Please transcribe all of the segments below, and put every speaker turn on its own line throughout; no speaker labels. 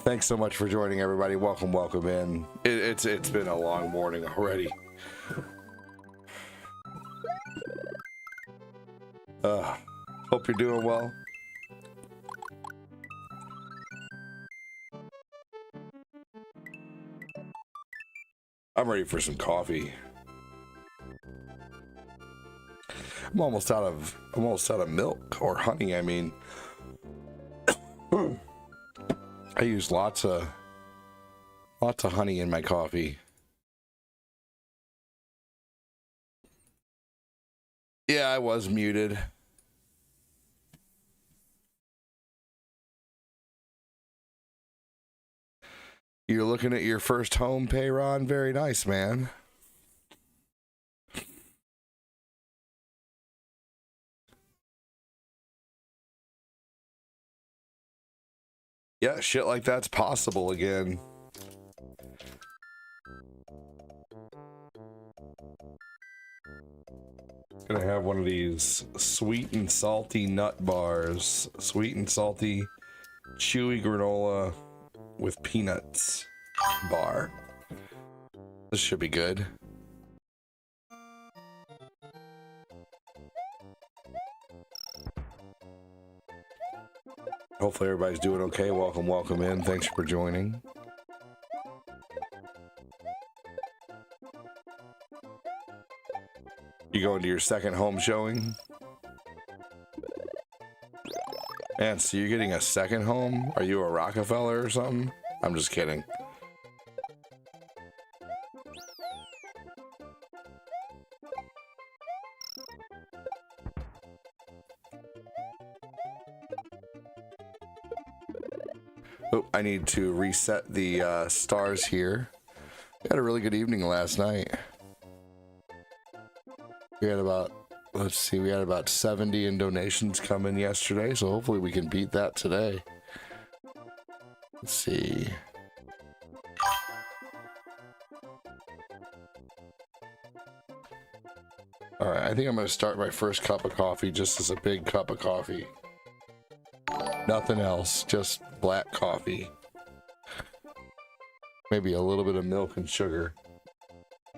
Thanks so much for joining, everybody. Welcome in. It's been a long morning already. Hope you're doing well. I'm ready for some coffee. I'm almost out of milk or honey. I mean, I use lots of honey in my coffee. Yeah, I was muted. You're looking at your first home, Payron. Very nice, man. Yeah, shit like that's possible again. Gonna have one of these sweet and salty nut bars. Sweet and salty, chewy granola with peanuts bar. This should be good. Hopefully everybody's doing okay. Welcome in. Thanks for joining. You going to your second home showing? And so you're getting a second home? Are you a Rockefeller or something? I'm just kidding. Oh, I need to reset the stars here. We had a really good evening last night. We had about, let's see, we had about 70 in donations come in yesterday, so hopefully we can beat that today. Let's see. All right, I think I'm going to start my first cup of coffee just as a big cup of coffee. Nothing else, just black coffee. Maybe a little bit of milk and sugar.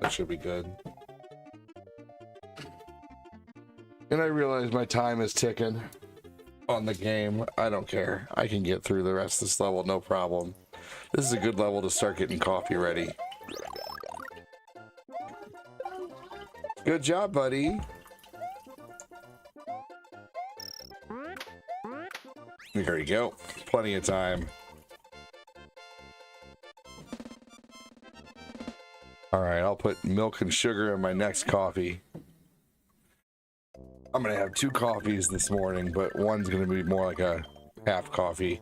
That should be good. And I realize my time is ticking on the game. I don't care. I can get through the rest of this level, no problem. This is a good level to start getting coffee ready. Good job, buddy. There you go. Plenty of time. All right, I'll put milk and sugar in my next coffee. I'm gonna have 2 coffees this morning, but one's gonna be more like a half coffee.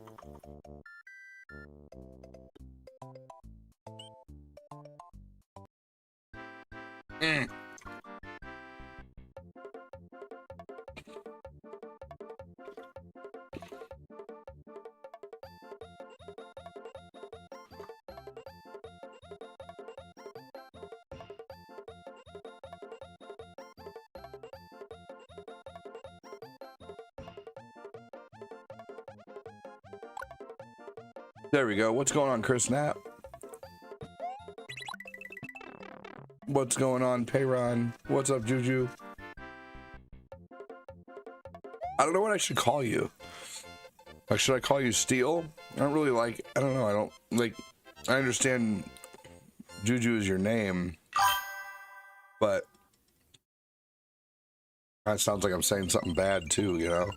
There we go. What's going on, Chris Knapp? What's going on, Payron? What's up, Juju? I don't know what I should call you. Like, should I call you Steel? I don't really like, I don't know. I don't like, I understand Juju is your name, but that sounds like I'm saying something bad too, you know?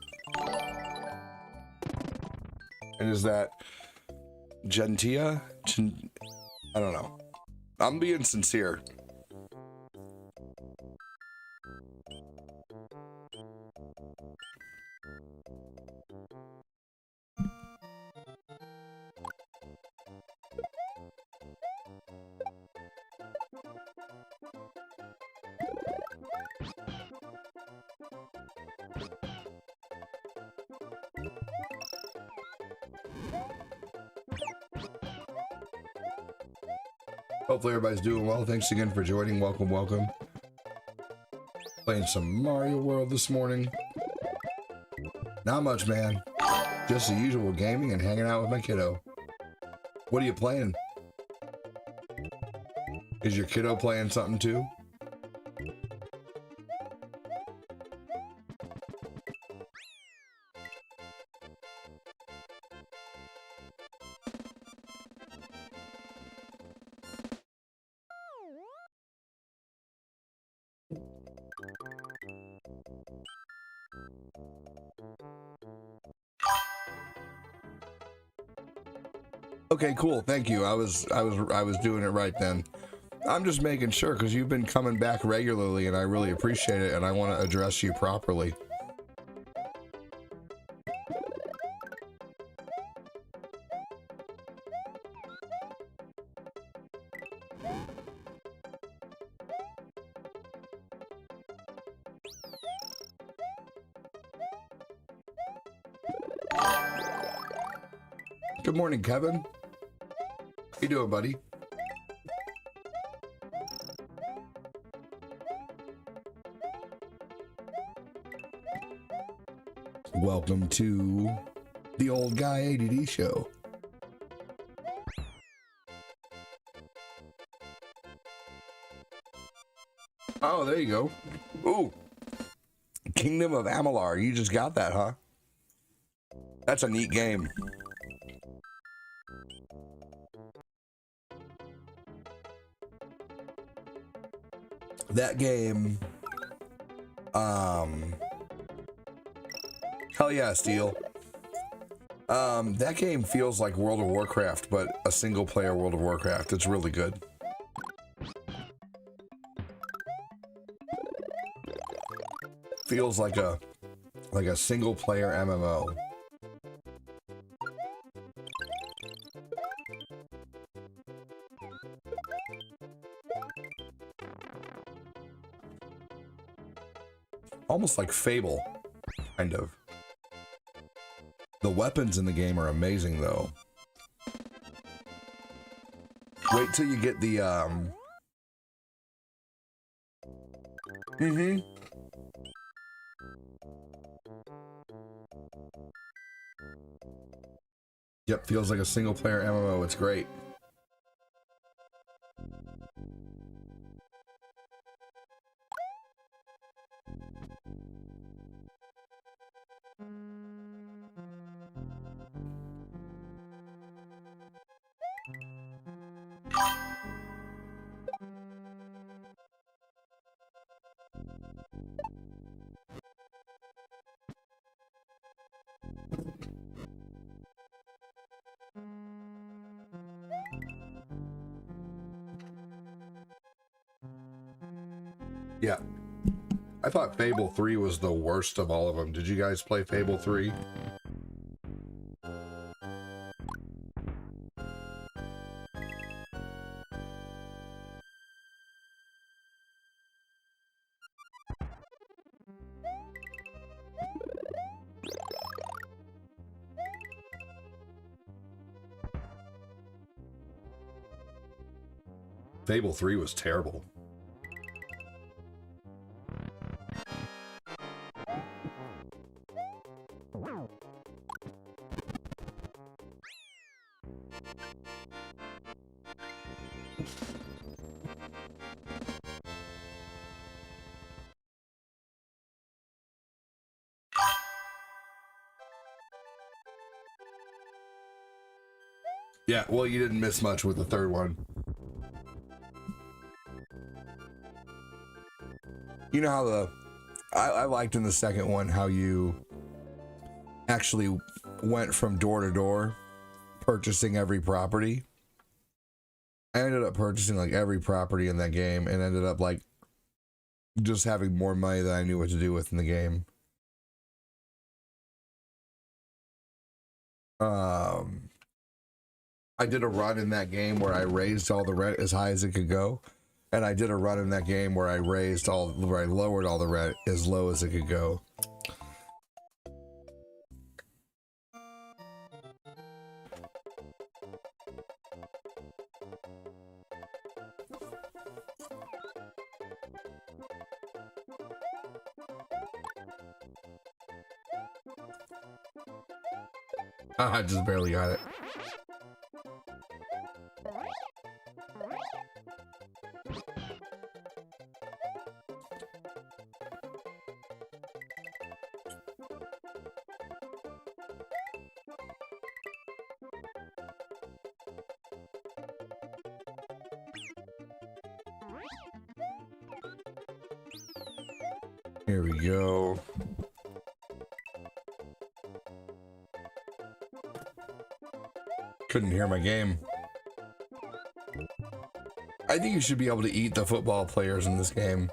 And is that Gentia? I don't know. I'm being sincere. Hopefully everybody's doing well. Thanks again for joining. Welcome. Playing some Mario World this morning. Not much, man. Just the usual gaming and hanging out with my kiddo. What are you playing? Is your kiddo playing something too? Okay, cool. Thank you. I was doing it right then. I'm just making sure because you've been coming back regularly and I really appreciate it and I want to address you properly. Good morning, Kevin. How you doing, buddy? Welcome to the Old Guy ADD Show. Oh, there you go. Ooh. Kingdom of Amalur. You just got that, huh? That's a neat game. That game, hell yeah, Steel. That game feels like World of Warcraft, but a single player World of Warcraft. It's really good. Feels like a single player MMO. Almost like Fable, kind of. The weapons in the game are amazing, though. Wait till you get the, Yep, feels like a single-player MMO. It's great. Yeah. I thought Fable 3 was the worst of all of them. Did you guys play Fable 3? Fable 3 was terrible. Yeah, well, you didn't miss much with the third one. You know how I liked in the second one how you actually went from door to door purchasing every property. I ended up purchasing like every property in that game and ended up like just having more money than I knew what to do with in the game. I did a run in that game where I raised all the rent as high as it could go. And I did a run in that game where I lowered all the rent as low as it could go. I just barely got it. Here we go. Couldn't hear my game. I think you should be able to eat the football players in this game.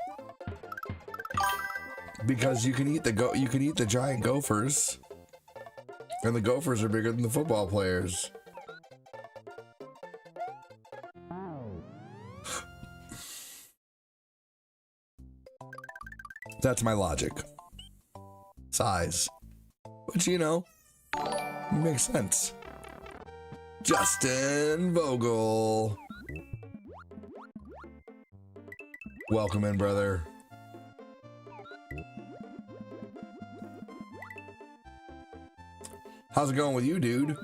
Because you can eat the giant gophers. And the gophers are bigger than the football players. That's my logic. Size. Which, you know, makes sense. Justin Vogel. Welcome in, brother. How's it going with you, dude?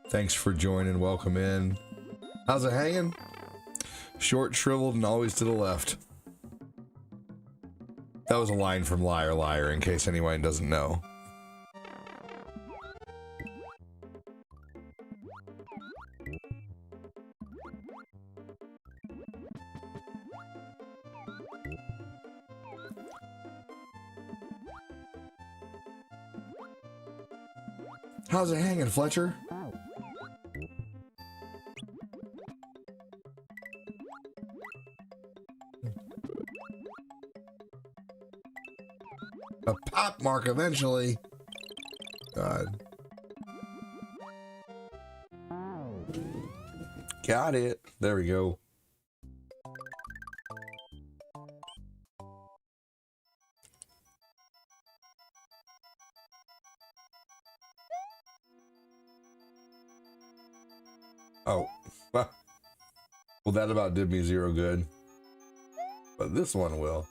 Thanks for joining. Welcome in. How's it hanging? Short, shriveled, and always to the left. That was a line from Liar Liar, in case anyone doesn't know. How's it hanging, Fletcher? A pop mark eventually. God. Got it. There we go. Oh, well, that about did me zero good. But this one will.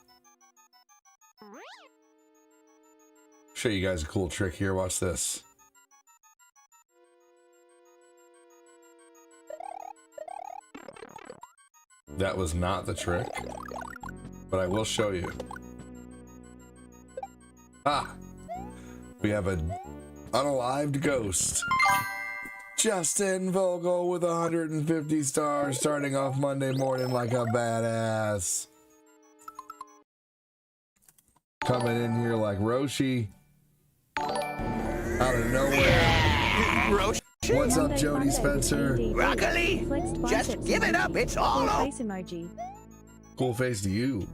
Show you guys a cool trick here. Watch this. That was not the trick, but I will show you. Ah! We have an unalived ghost. Justin Vogel with 150 stars, starting off Monday morning like a badass. Coming in here like Roshi. Out of nowhere.
Roshi?
What's up, Jody Spencer?
Broccoli? Just give it up, it's all over.
Cool face to you.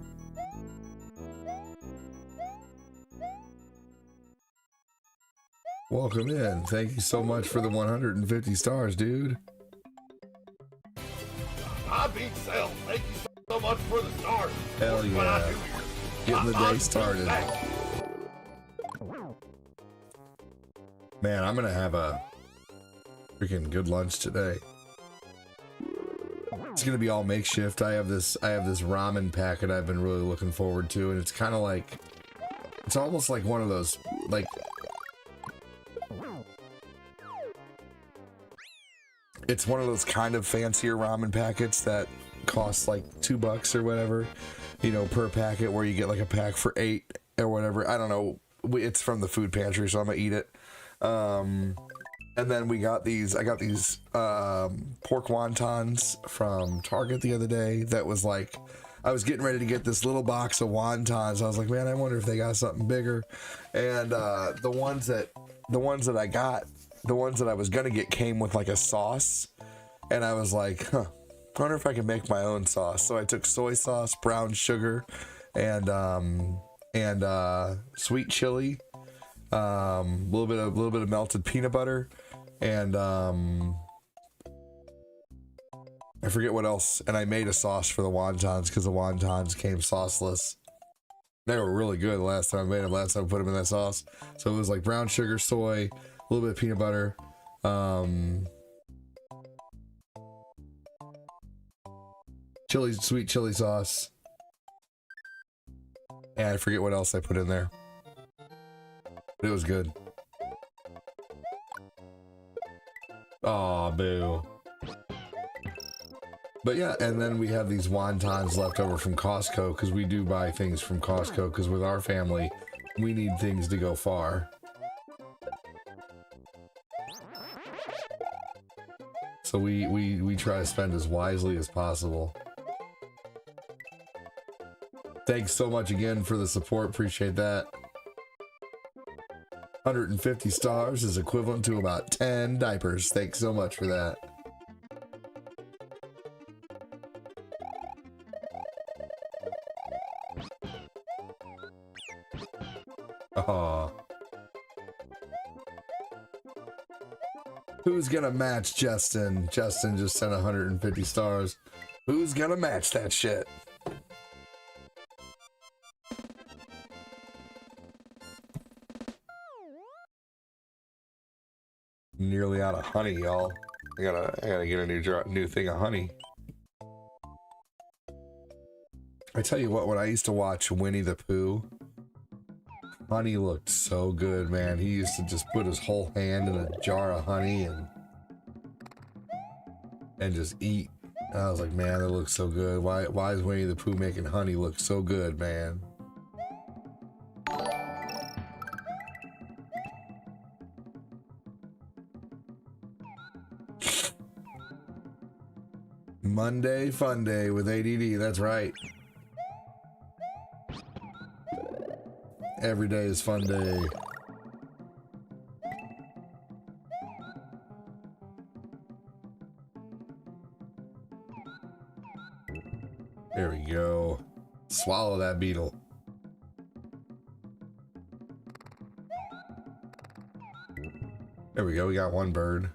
Welcome in. Thank you so much for the 150 stars, dude.
I beat Cell. Thank you so much for the stars.
Hell yeah. Getting the day started. Man, I'm gonna have a freaking good lunch today. It's gonna be all makeshift. I have this ramen packet I've been really looking forward to, and it's kind of like, it's almost like one of those, like, it's one of those kind of fancier ramen packets that costs like $2 or whatever, you know, per packet, where you get like a pack for 8 or whatever. I don't know. It's from the food pantry, so I'm gonna eat it. And then I got these pork wontons from Target the other day. That was like, I was getting ready to get this little box of wontons. I was like, man, I wonder if they got something bigger. And the ones that I got, the ones that I was gonna get came with like a sauce, and I was like, huh, I wonder if I can make my own sauce. So I took soy sauce, brown sugar, and sweet chili, a little bit of melted peanut butter, and I forget what else. And I made a sauce for the wontons because the wontons came sauceless. They were really good the last time I made them. Last time I put them in that sauce, so it was like brown sugar, soy, a little bit of peanut butter, sweet chili sauce, and I forget what else I put in there. But it was good. Aw, boo. But yeah, and then we have these wontons left over from Costco, because we do buy things from Costco, because with our family, we need things to go far. So we try to spend as wisely as possible. Thanks so much again for the support. Appreciate that. 150 stars is equivalent to about 10 diapers. Thanks so much for that. Aw. Who's gonna match Justin? Justin just sent 150 stars. Who's gonna match that shit? Nearly out of honey, y'all. I gotta get a new thing of honey. I tell you what, when I used to watch Winnie the Pooh, honey looked so good, man. He used to just put his whole hand in a jar of honey and just eat. And I was like, man, that looks so good. Why is Winnie the Pooh making honey look so good, man? Monday fun day with ADD, that's right. Every day is fun day. There we go. Swallow that beetle. There we go, we got one bird.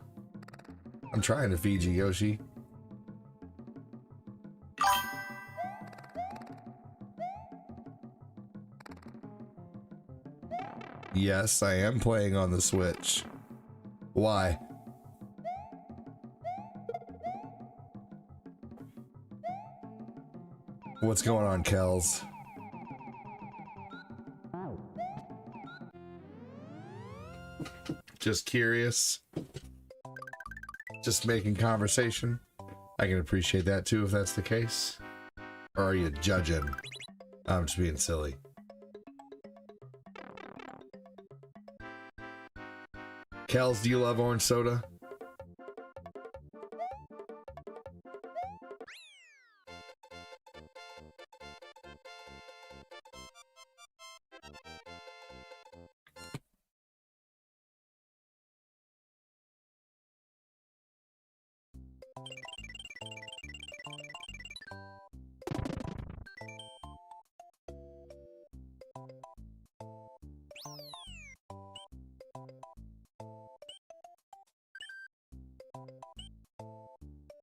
I'm trying to feed you, Yoshi. Yes, I am playing on the Switch. Why? What's going on, Kels? Just curious. Just making conversation. I can appreciate that too if that's the case. Or are you judging? I'm just being silly. Kels, do you love orange soda?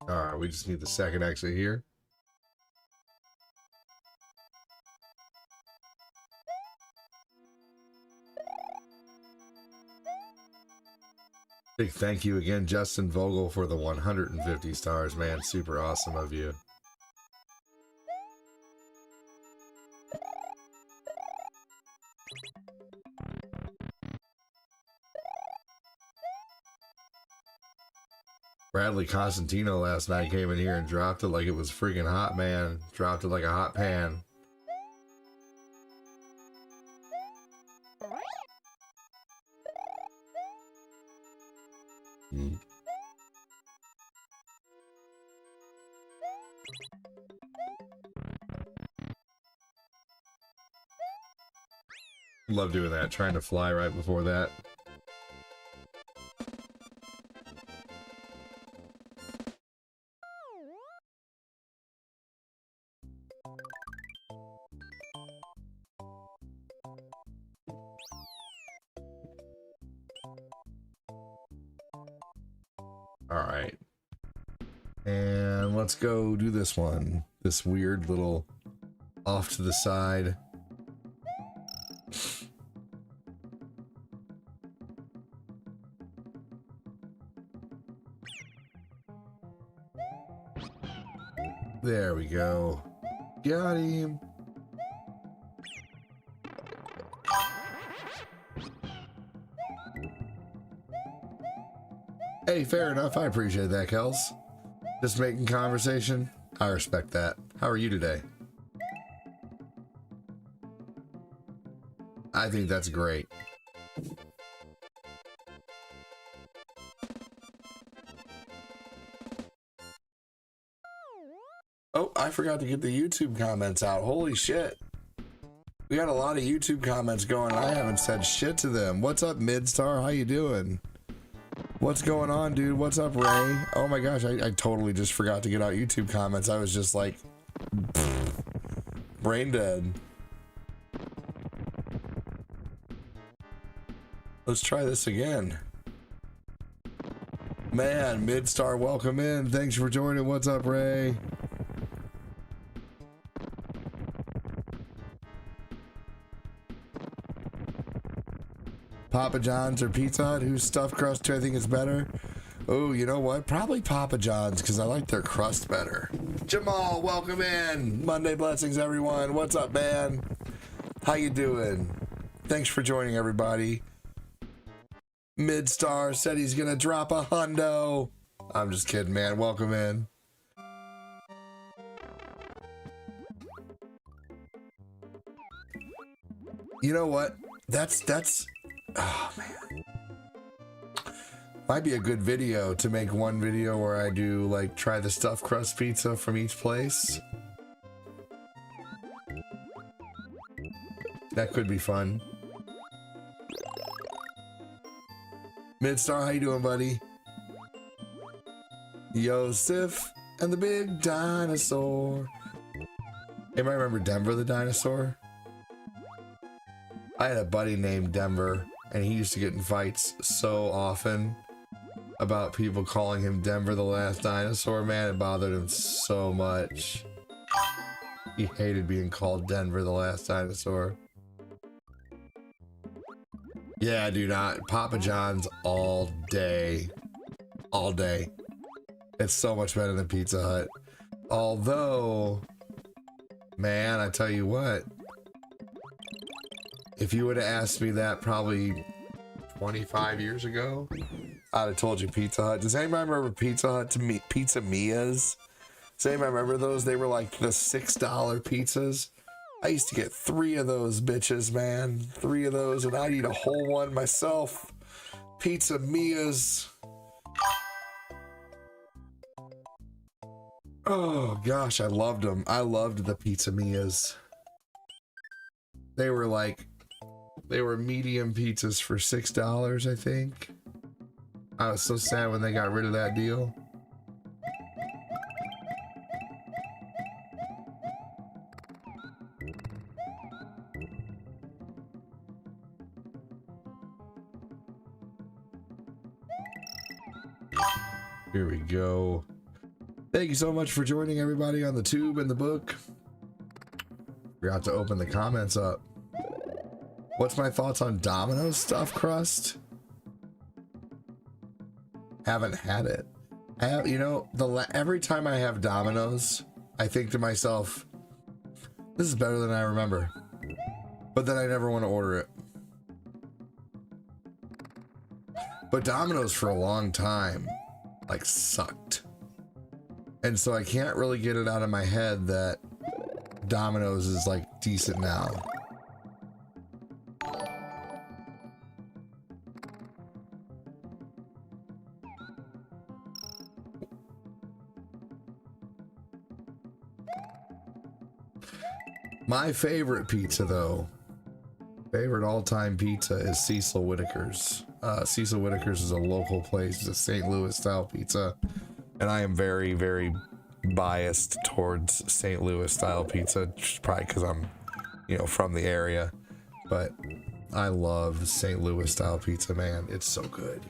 Alright, we just need the second exit here. Big thank you again, Justin Vogel, for the 150 stars, man. Super awesome of you. Bradley Constantino last night came in here and dropped it like it was freaking hot, man. Dropped it like a hot pan. Love doing that, trying to fly right before that. Alright. And let's go do this one. This weird little off to the side. There we go. Got him. Hey, fair enough. I appreciate that, Kels. Just making conversation. I respect that. How are you today? I think that's great. Oh, I forgot to get the YouTube comments out. Holy shit. We got a lot of YouTube comments going. I haven't said shit to them. What's up, Midstar? How you doing? What's going on, dude? What's up, Ray? Oh my gosh, I totally just forgot to get out YouTube comments. I was just like brain dead. Let's try this again. Man, Midstar, welcome in. Thanks for joining. What's up, Ray? Papa John's or Pizza Hut? Whose stuffed crust do I think is better? Oh, you know what? Probably Papa John's because I like their crust better. Jamal, welcome in. Monday blessings, everyone. What's up, man? How you doing? Thanks for joining, everybody. Midstar said he's gonna drop a hundo. I'm just kidding, man. Welcome in. You know what? That's oh man, might be a good video to make one video where I do like try the stuffed crust pizza from each place. That could be fun. Midstar, how you doing, buddy? Yosef and the big dinosaur. Anybody remember Denver the dinosaur? I had a buddy named Denver, and he used to get in fights so often about people calling him Denver the last dinosaur. Man, it bothered him so much. He hated being called Denver the last dinosaur. Yeah, dude, Papa John's all day. All day. It's so much better than Pizza Hut. Although, man, I tell you what, if you would have asked me that probably 25 years ago, I'd have told you Pizza Hut. Does anybody remember Pizza Hut to me? Pizza Mia's? Does anybody remember those? They were like the $6 pizzas. I used to get 3 of those bitches, man. 3 of those, and I'd eat a whole one myself. Pizza Mia's. Oh gosh, I loved them. I loved the Pizza Mia's. They were medium pizzas for $6, I think. I was so sad when they got rid of that deal. Here we go. Thank you so much for joining, everybody, on the tube and the book. Forgot to open the comments up. What's my thoughts on Domino's stuffed crust? Haven't had it. You know, every time I have Domino's, I think to myself, this is better than I remember. But then I never want to order it. But Domino's for a long time, like, sucked. And so I can't really get it out of my head that Domino's is like decent now. My favorite pizza, though, favorite all-time pizza is Cecil Whitaker's. Cecil Whitaker's is a local place. It's a St. Louis style pizza, and I am very, very biased towards St. Louis style pizza, just probably because I'm, you know, from the area. But I love St. Louis style pizza, man. It's so good.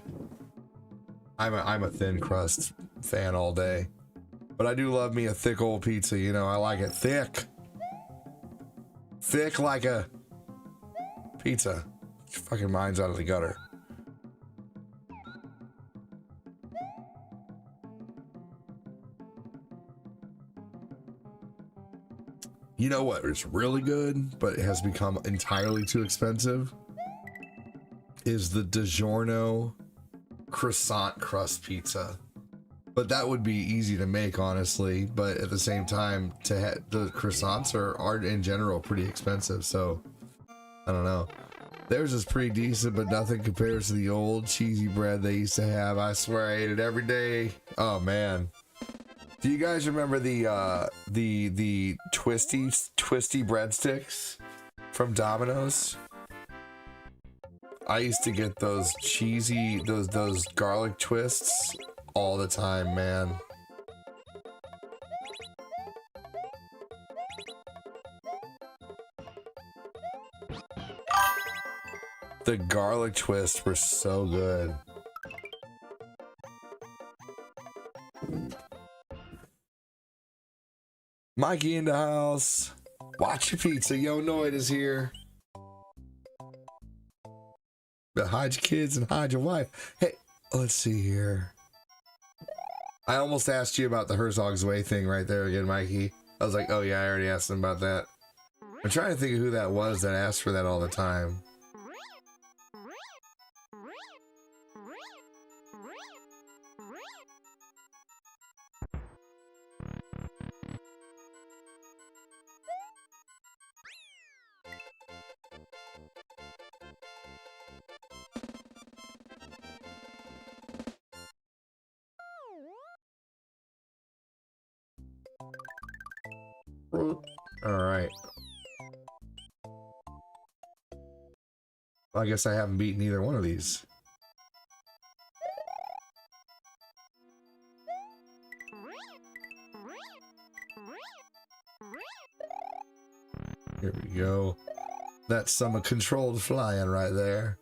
I'm a thin crust fan all day, but I do love me a thick old pizza. You know, I like it thick. Thick like a pizza. Your fucking mind's out of the gutter. You know what is really good, but it has become entirely too expensive, is the DiGiorno croissant crust pizza. But that would be easy to make, honestly. But at the same time, the croissants are in general pretty expensive. So I don't know. Theirs is pretty decent, but nothing compares to the old cheesy bread they used to have. I swear I ate it every day. Oh man. Do you guys remember the twisty breadsticks from Domino's. I used to get those cheesy, those garlic twists all the time, man. The garlic twists were so good. Mikey in the house. Watch your pizza. Yo Noid is here. But hide your kids and hide your wife. Hey, let's see here. I almost asked you about the Herzog's Way thing right there again, Mikey. I was like, oh yeah, I already asked him about that. I'm trying to think of who that was that asked for that all the time. Alright. Well, I guess I haven't beaten either one of these. Here we go. That's some controlled flying right there.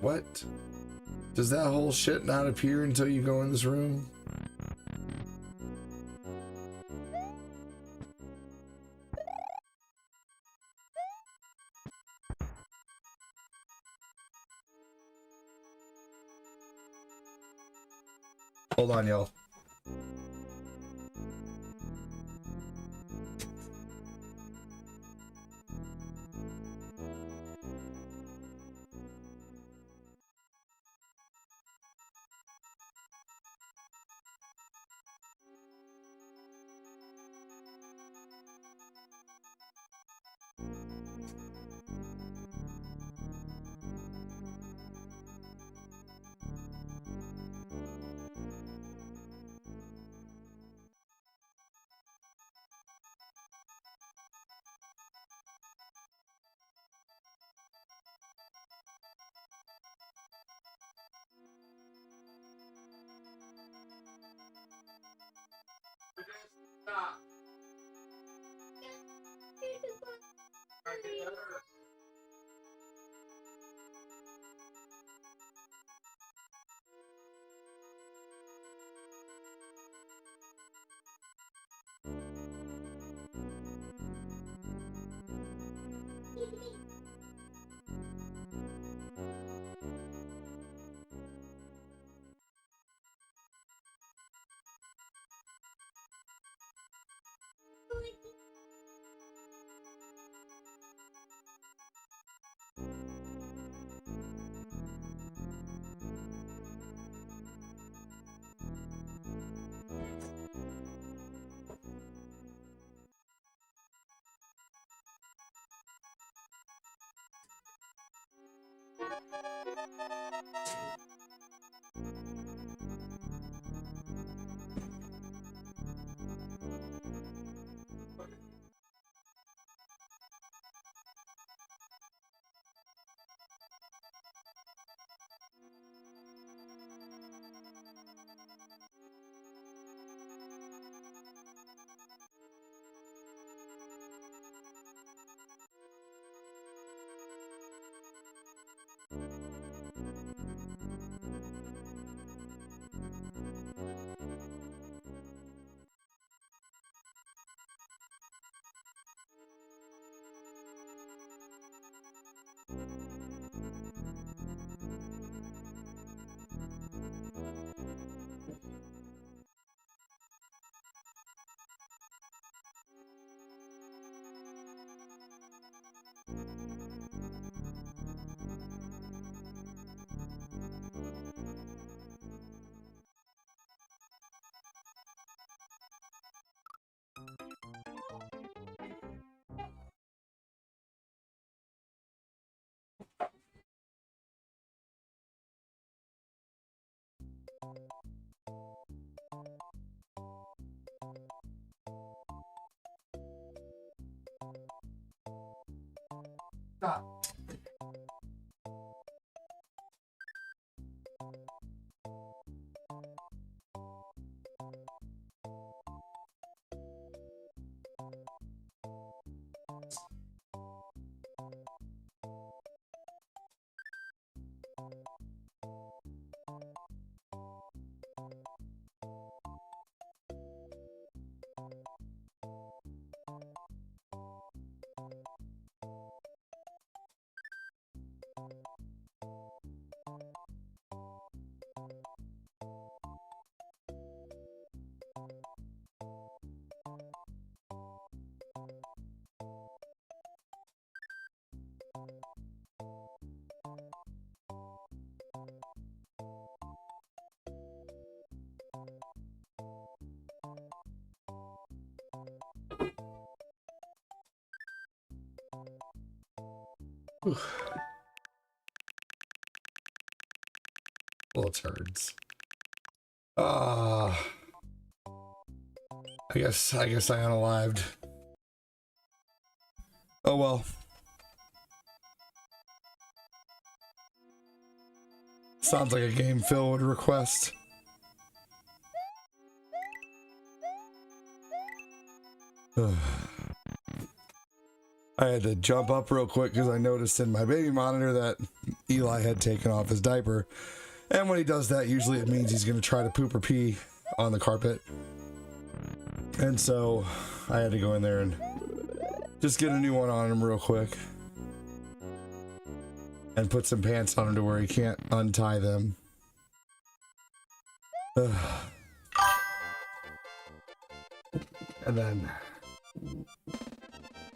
What? Does that whole shit not appear until you go in this room? Hold on, y'all. Stop. Little turds. I guess I unalived. Oh well. Sounds like a game Phil would request. I had to jump up real quick because I noticed in my baby monitor that Eli had taken off his diaper. And when he does that, usually it means he's going to try to poop or pee on the carpet. And so I had to go in there and just get a new one on him real quick. And put some pants on him to where he can't untie them. And then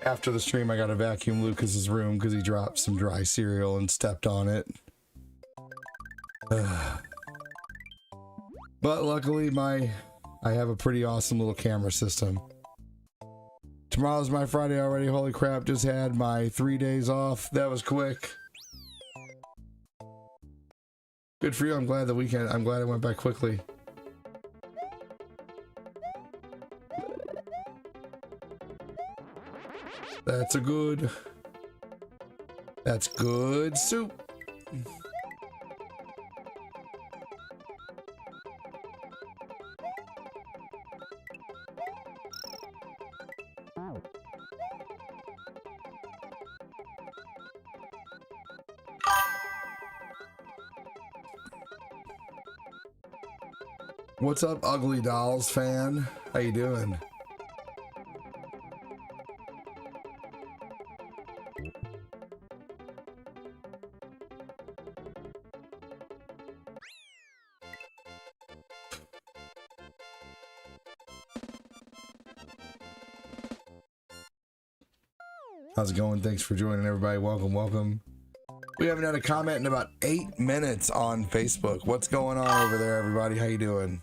after the stream, I got to vacuum Lucas's room because he dropped some dry cereal and stepped on it. But luckily, I have a pretty awesome little camera system. Tomorrow's my Friday already. Holy crap, just had my 3 days off. That was quick. Good for you. I'm glad I'm glad it went by quickly. That's good soup. What's up, Ugly Dolls fan? How you doing? How's it going? Thanks for joining, everybody. Welcome, welcome. We haven't had a comment in about 8 minutes on Facebook. What's going on over there, everybody? How you doing?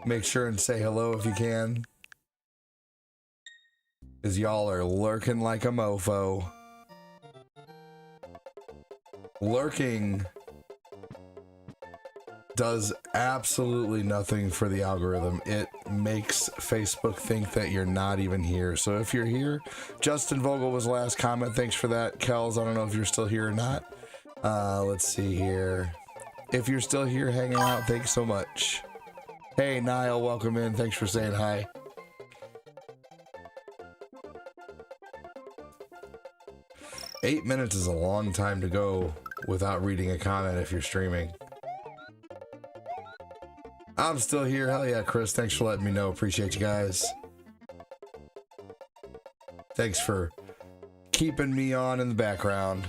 Make sure and say hello if you can, because y'all are lurking like a mofo. Lurking does absolutely nothing for the algorithm. It makes Facebook think that you're not even here. So if you're here, Justin Vogel was the last comment. Thanks for that. Kells, I don't know if you're still here or not. Let's see here. If you're still here hanging out, thanks so much. Hey, Niall, welcome in. Thanks for saying hi. Eight minutes is a long time to go without reading a comment if you're streaming. I'm still here. Hell yeah, Chris. Thanks for letting me know. Appreciate you guys. Thanks for keeping me on in the background.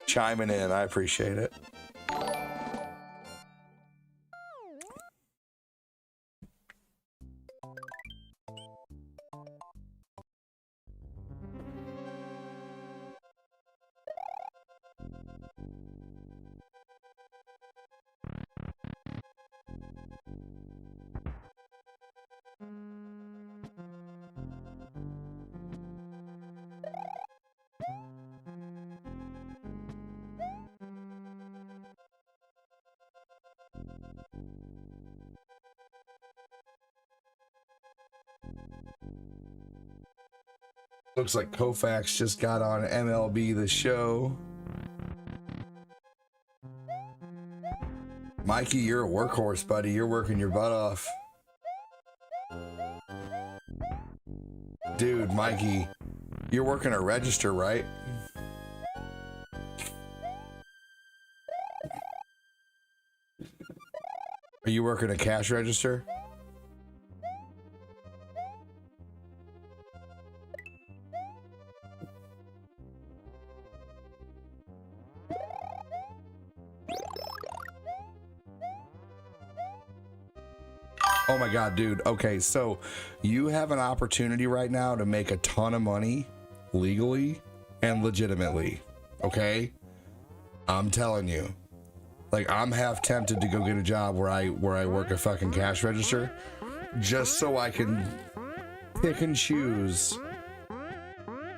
Chiming in. I appreciate it. Looks like Koufax just got on MLB The Show. Mikey, you're a workhorse, buddy. You're working your butt off. Dude, Mikey, you're working a register, right? Are you working a cash register? Oh my God, dude. Okay, so you have an opportunity right now to make a ton of money legally and legitimately. Okay? I'm telling you. Like, I'm half tempted to go get a job where I work a fucking cash register just so I can pick and choose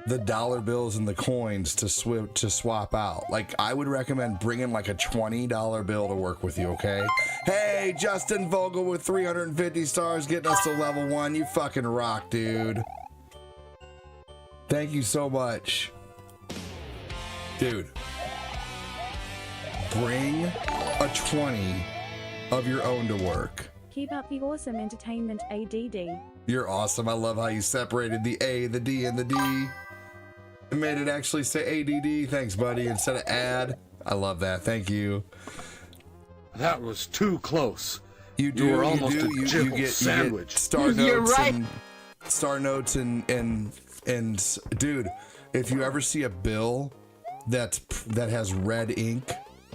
the dollar bills and the coins to swap out. Like, I would recommend bringing like a $20 bill to work with you, okay? Hey, Justin Vogel with 350 stars getting us to level 1. You fucking rock, dude. Thank you so much. Dude. Bring a 20 of your own to work.
Keep up the awesome entertainment, ADD.
You're awesome. I love how you separated the A, the D, and the D. And made it actually say ADD. Thanks, buddy, instead of add. I love that. Thank you.
That was too close.
You do.
You were almost a
you
jibble
get
sandwich.
Star notes.
You're right.
And, star notes and dude, if you ever see a bill that has red ink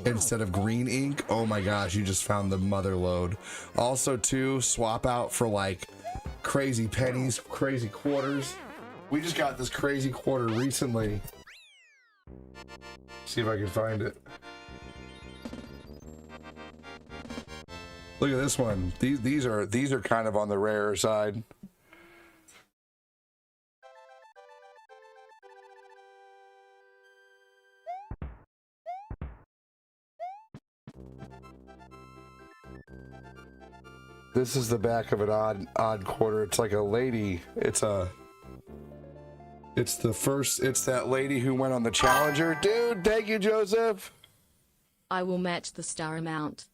instead of green ink, oh my gosh, you just found the mother lode. Also, too, swap out for like crazy pennies, crazy quarters. We just got this crazy quarter recently. See if I can find it. Look at this one. These are kind of on the rarer side. This is the back of an odd quarter. It's like a lady. It's that lady who went on the Challenger. Dude, thank you, Joseph.
I will match the star amount.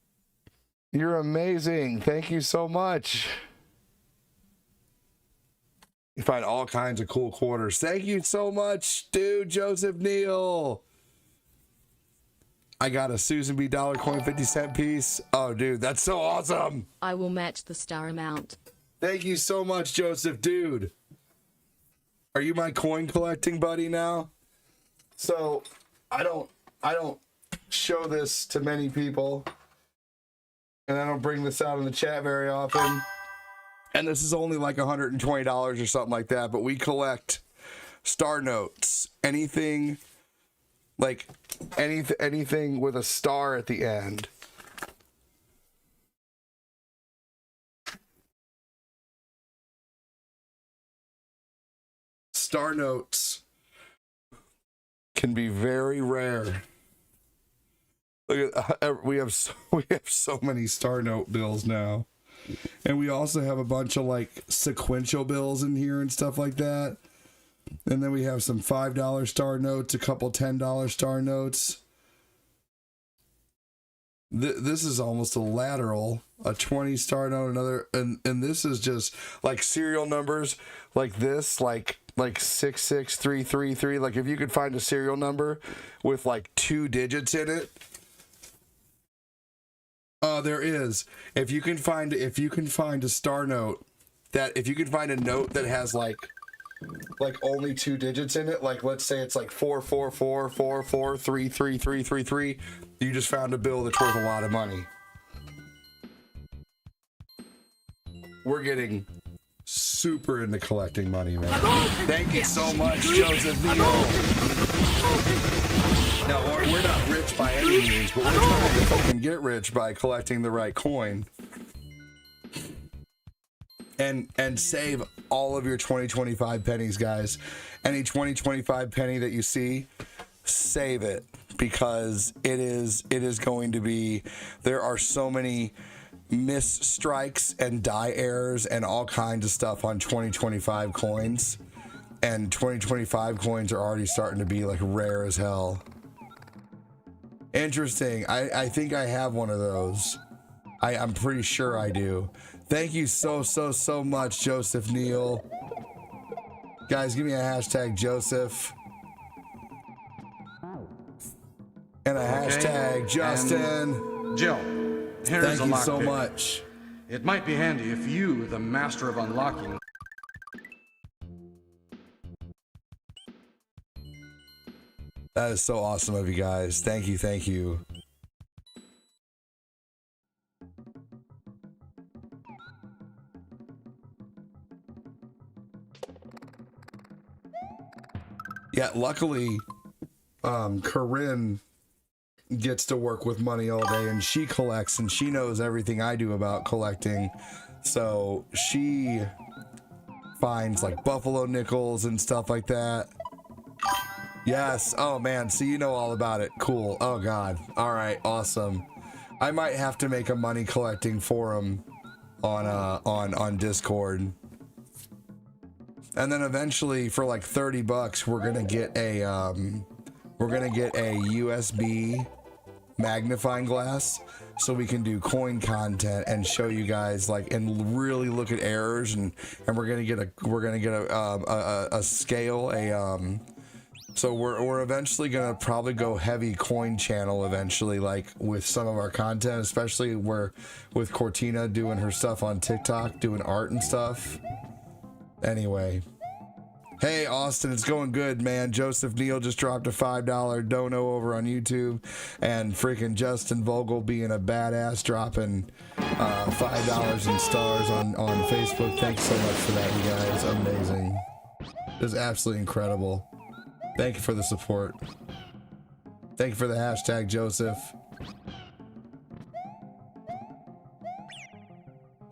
You're amazing. Thank you so much. You find all kinds of cool quarters. Thank you so much, dude, Joseph Neal. I got a Susan B. dollar coin 50-cent piece. Oh, dude, that's so awesome.
I will match the star amount.
Thank you so much, Joseph, dude. Are you my coin collecting buddy now? So, I don't show this to many people, and I don't bring this out in the chat very often. And this is only like $120 or something like that, but we collect star notes. Anything like anything with a star at the end. Star notes can be very rare. Look at we have so many star note bills now, and we also have a bunch of like sequential bills in here and stuff like that. And then we have some $5 star notes, a couple $10 star notes. This is almost a lateral, a 20 star note, another, and this is just like serial numbers like this, like 66333. Like if you could find a serial number with like 2 digits in it. There is. If you can find a star note if you can find a note that has like only 2 digits in it, like let's say it's like 44444333333, you just found a bill that's worth a lot of money. We're getting super into collecting money, man. Thank you so much, Joseph Neal. Now, we're not rich by any means, but we're trying to fucking get rich by collecting the right coin. And save all of your 2025 pennies, guys. Any 2025 penny that you see, save it, because it is going to be, there are so many miss strikes and die errors and all kinds of stuff on 2025 coins. And 2025 coins are already starting to be like rare as hell. Interesting. I think I have one of those. I'm pretty sure I do. Thank you so much, Joseph Neal. Guys, give me a hashtag Joseph. And a hashtag Justin.
And Jill, here's
Thank
a
you
lock
so
pick.
much.
It might be handy if you, the master of unlocking,
That is so awesome of you guys. Thank you, thank you. Yeah, luckily, Corinne gets to work with money all day, and she collects, and she knows everything I do about collecting. So she finds like buffalo nickels and stuff like that. Yes. Oh man. So you know all about it. Cool. Oh god. All right. Awesome. I might have to make a money collecting forum on Discord. And then eventually for like $30 we're going to get a USB magnifying glass so we can do coin content and show you guys like and really look at errors and we're going to get a scale so we're eventually gonna probably go heavy coin channel eventually, like with some of our content, especially with Cortina doing her stuff on TikTok, doing art and stuff. Anyway, hey Austin, it's going good, man. Joseph Neal just dropped a $5 dono over on YouTube, and freaking Justin Vogel being a badass dropping $5 in stars on Facebook. Thanks so much for that, you guys. Amazing. It was absolutely incredible. Thank you for the support. Thank you for the hashtag, Joseph.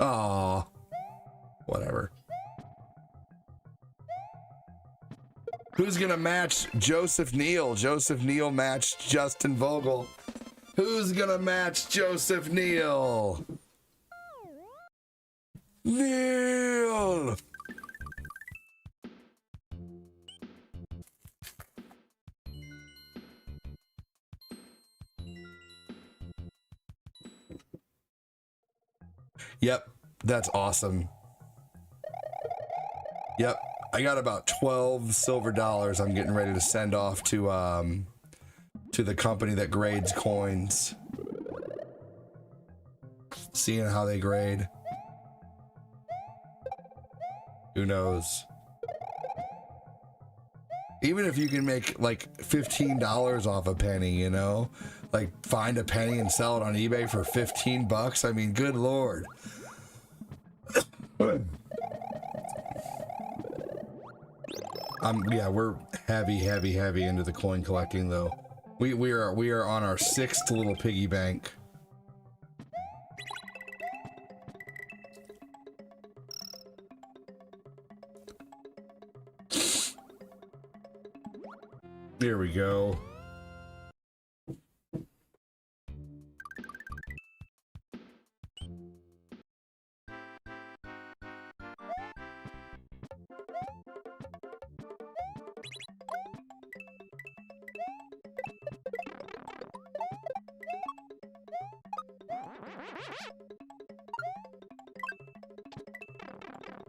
Aw. Whatever. Who's gonna match Joseph Neal? Joseph Neal matched Justin Vogel. Who's gonna match Joseph Neal? Neal! Yep, that's awesome. Yep, I got about 12 silver dollars I'm getting ready to send off to the company that grades coins. Seeing how they grade. Who knows? Even if you can make like $15 off a penny, you know? Like find a penny and sell it on eBay for $15. I mean, good Lord. Yeah, we're heavy into the coin collecting though. We are on our 6th little piggy bank. Here we go.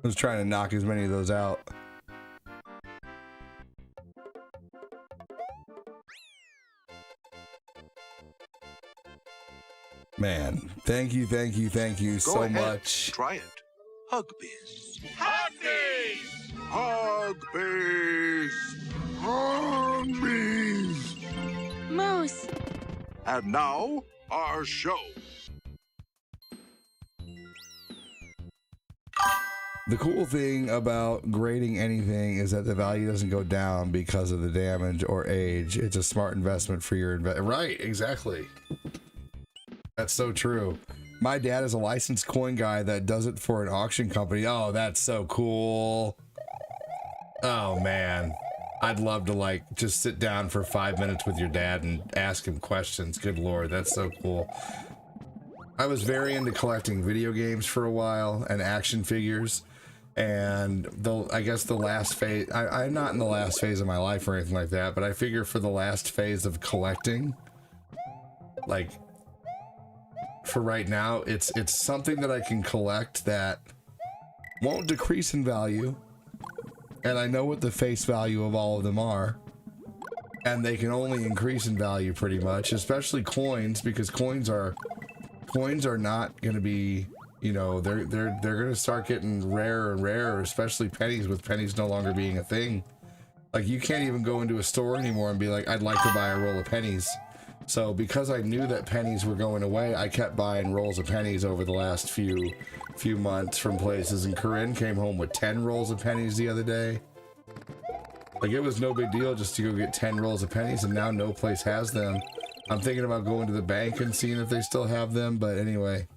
I was trying to knock as many of those out. Man, thank you so much.
Try it. Hugbiz. Hugbiz! Hugbiz! Hugbiz!
Moose.
And now, our show.
The cool thing about grading anything is that the value doesn't go down because of the damage or age. It's a smart investment for your Right, exactly. That's so true. My dad is a licensed coin guy that does it for an auction company. Oh, that's so cool. Oh man, I'd love to like just sit down for 5 minutes with your dad and ask him questions. Good Lord, that's so cool. I was very into collecting video games for a while and action figures. And I guess the last phase, I'm not in the last phase of my life or anything like that, but I figure for the last phase of collecting, like for right now, it's something that I can collect that won't decrease in value. And I know what the face value of all of them are. And they can only increase in value pretty much, especially coins, because coins are not going to be, you know, they're going to start getting rarer and rarer, especially pennies, with pennies no longer being a thing. Like, you can't even go into a store anymore and be like, I'd like to buy a roll of pennies. So because I knew that pennies were going away, I kept buying rolls of pennies over the last few months from places. And Corinne came home with 10 rolls of pennies the other day. Like, it was no big deal just to go get 10 rolls of pennies, and now no place has them. I'm thinking about going to the bank and seeing if they still have them, but anyway.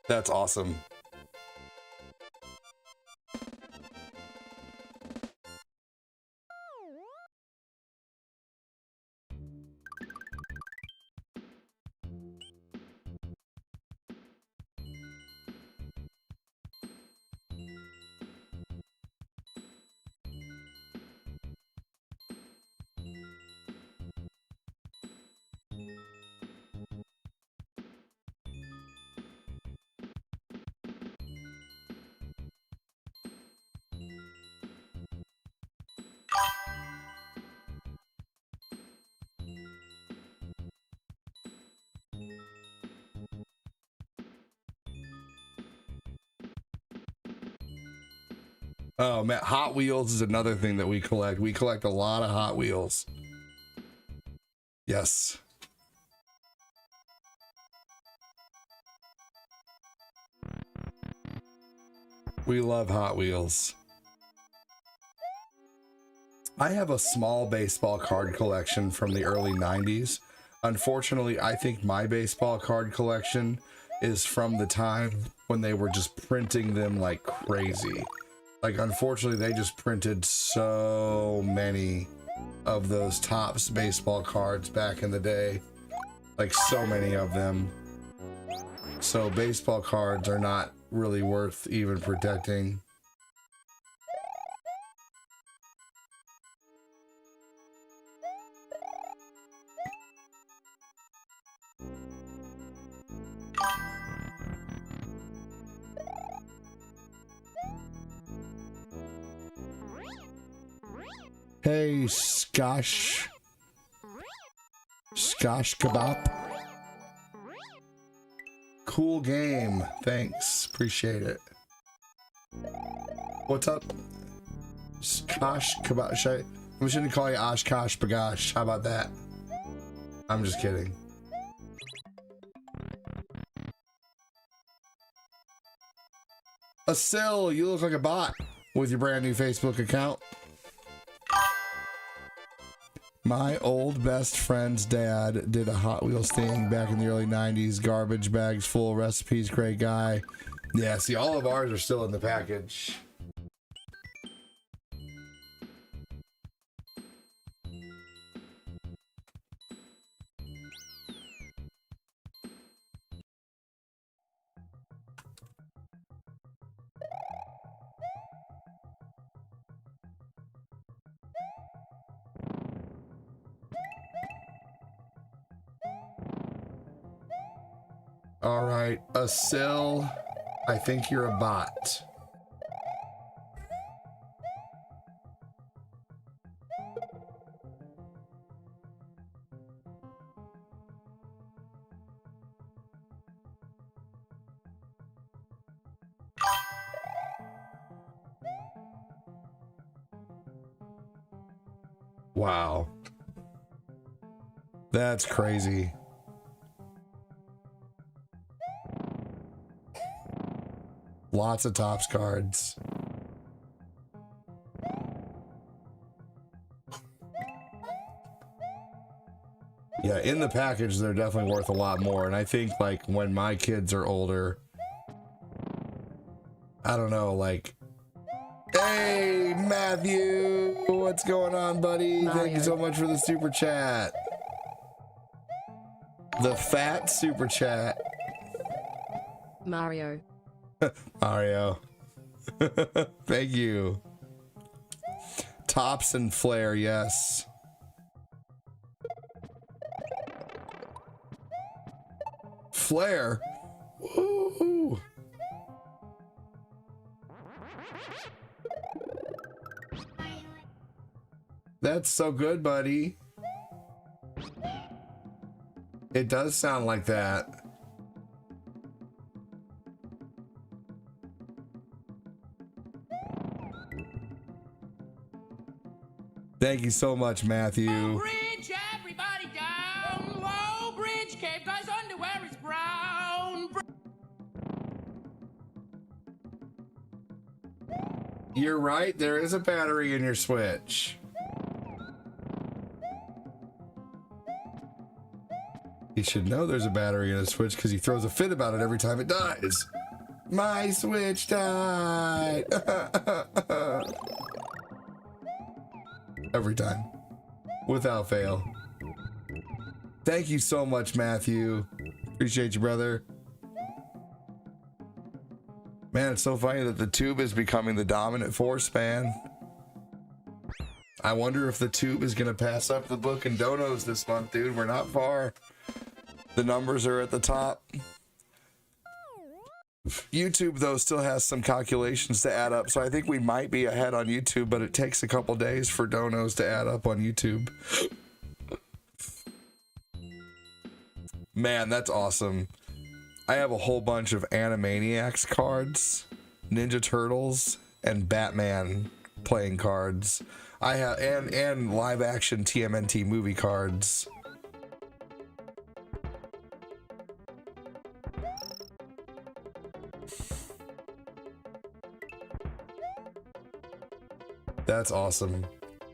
That's awesome. Oh man, Hot Wheels is another thing that we collect. We collect a lot of Hot Wheels. Yes. We love Hot Wheels. I have a small baseball card collection from the early 90s. Unfortunately, I think my baseball card collection is from the time when they were just printing them like crazy. Like, unfortunately, they just printed so many of those Topps baseball cards back in the day. Like, so many of them. So baseball cards are not really worth even protecting. Hey, Skosh Kebab. Cool game. Thanks. Appreciate it. What's up? Skosh Kebab. I'm just gonna call you Oshkosh Bagash. How about that? I'm just kidding. Asil, you look like a bot with your brand new Facebook account. My old best friend's dad did a Hot Wheels thing back in the early 90s. Garbage bags full of recipes. Great guy. Yeah, see, all of ours are still in the package. All right, Asil, I think you're a bot. Wow. That's crazy. Lots of Topps cards. Yeah, in the package, they're definitely worth a lot more. And I think, like, when my kids are older, I don't know, like, hey, Matthew, what's going on, buddy?
Mario.
Thank you so much for the super chat. The fat super chat.
Mario.
Mario. Thank you. Tops and Flare, yes. Flare. Woo. That's so good, buddy. It does sound like that. Thank you so much, Matthew.
Bridge, everybody down. Low bridge, cave guy's underwear is brown.
You're right, there is a battery in your Switch. He should know there's a battery in his Switch because he throws a fit about it every time it dies. My Switch died. Every time. Without fail. Thank you so much, Matthew. Appreciate you, brother. Man, it's so funny that the tube is becoming the dominant force, man. I wonder if the tube is going to pass up the book and donos this month, dude. We're not far. The numbers are at the top. YouTube, though, still has some calculations to add up, so I think we might be ahead on YouTube, but it takes a couple days for donos to add up on YouTube. Man, that's awesome. I have a whole bunch of Animaniacs cards, Ninja Turtles, and Batman playing cards. I have and live action TMNT movie cards. That's awesome.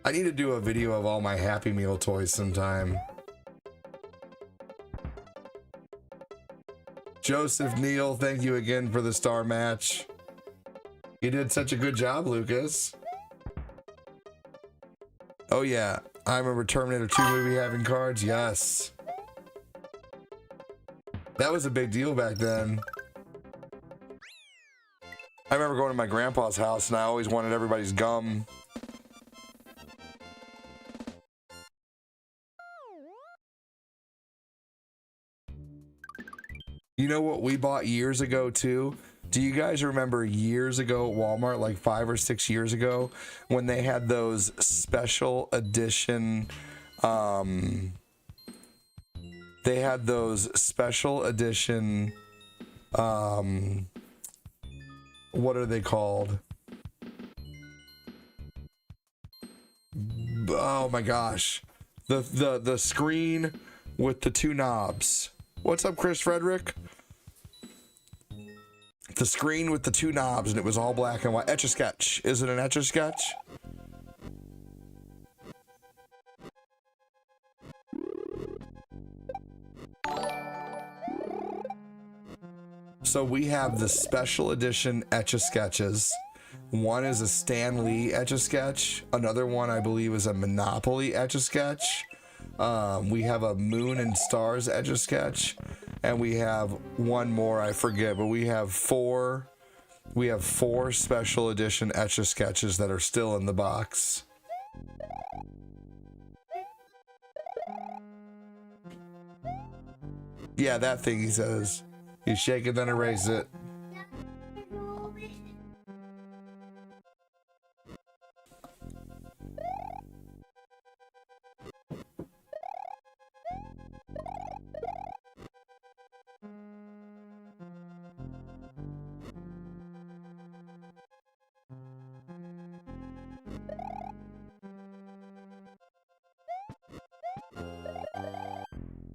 I need to do a video of all my Happy Meal toys sometime. Joseph Neal, thank you again for the star match. You did such a good job, Lucas. Oh yeah, I remember Terminator 2 movie having cards. Yes. That was a big deal back then. I remember going to my grandpa's house and I always wanted everybody's gum. You know what we bought years ago too? Do you guys remember years ago at Walmart, like 5 or 6 years ago, when they had those special edition, what are they called? Oh my gosh. The screen with the two knobs. What's up, Chris Frederick? The screen with the two knobs and it was all black and white. Etch-a-Sketch. Is it an Etch-a-Sketch? So we have the special edition Etch-a-Sketches. One is a Stan Lee Etch-a-Sketch. Another one I believe is a Monopoly Etch-a-Sketch. We have a Moon and Stars Etch-a-Sketch. And we have one more, I forget, but we have four special edition Etch-a-Sketches that are still in the box. Yeah, that thing, he says. You shake it, then erase it.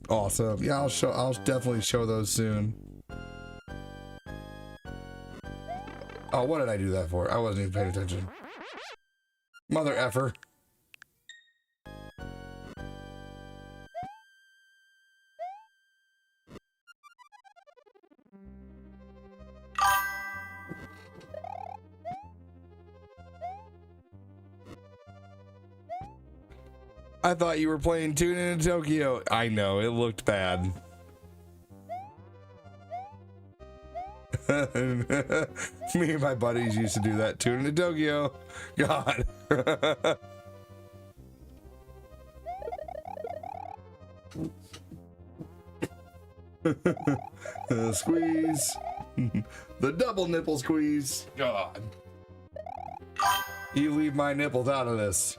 Awesome. Yeah, I'll definitely show those soon. Oh, what did I do that for? I wasn't even paying attention. Mother effer. I thought you were playing Tune In Tokyo. I know, it looked bad. Me and my buddies used to do that. Tune into Tokyo. God. Squeeze. The double nipple squeeze. God. You leave my nipples out of this.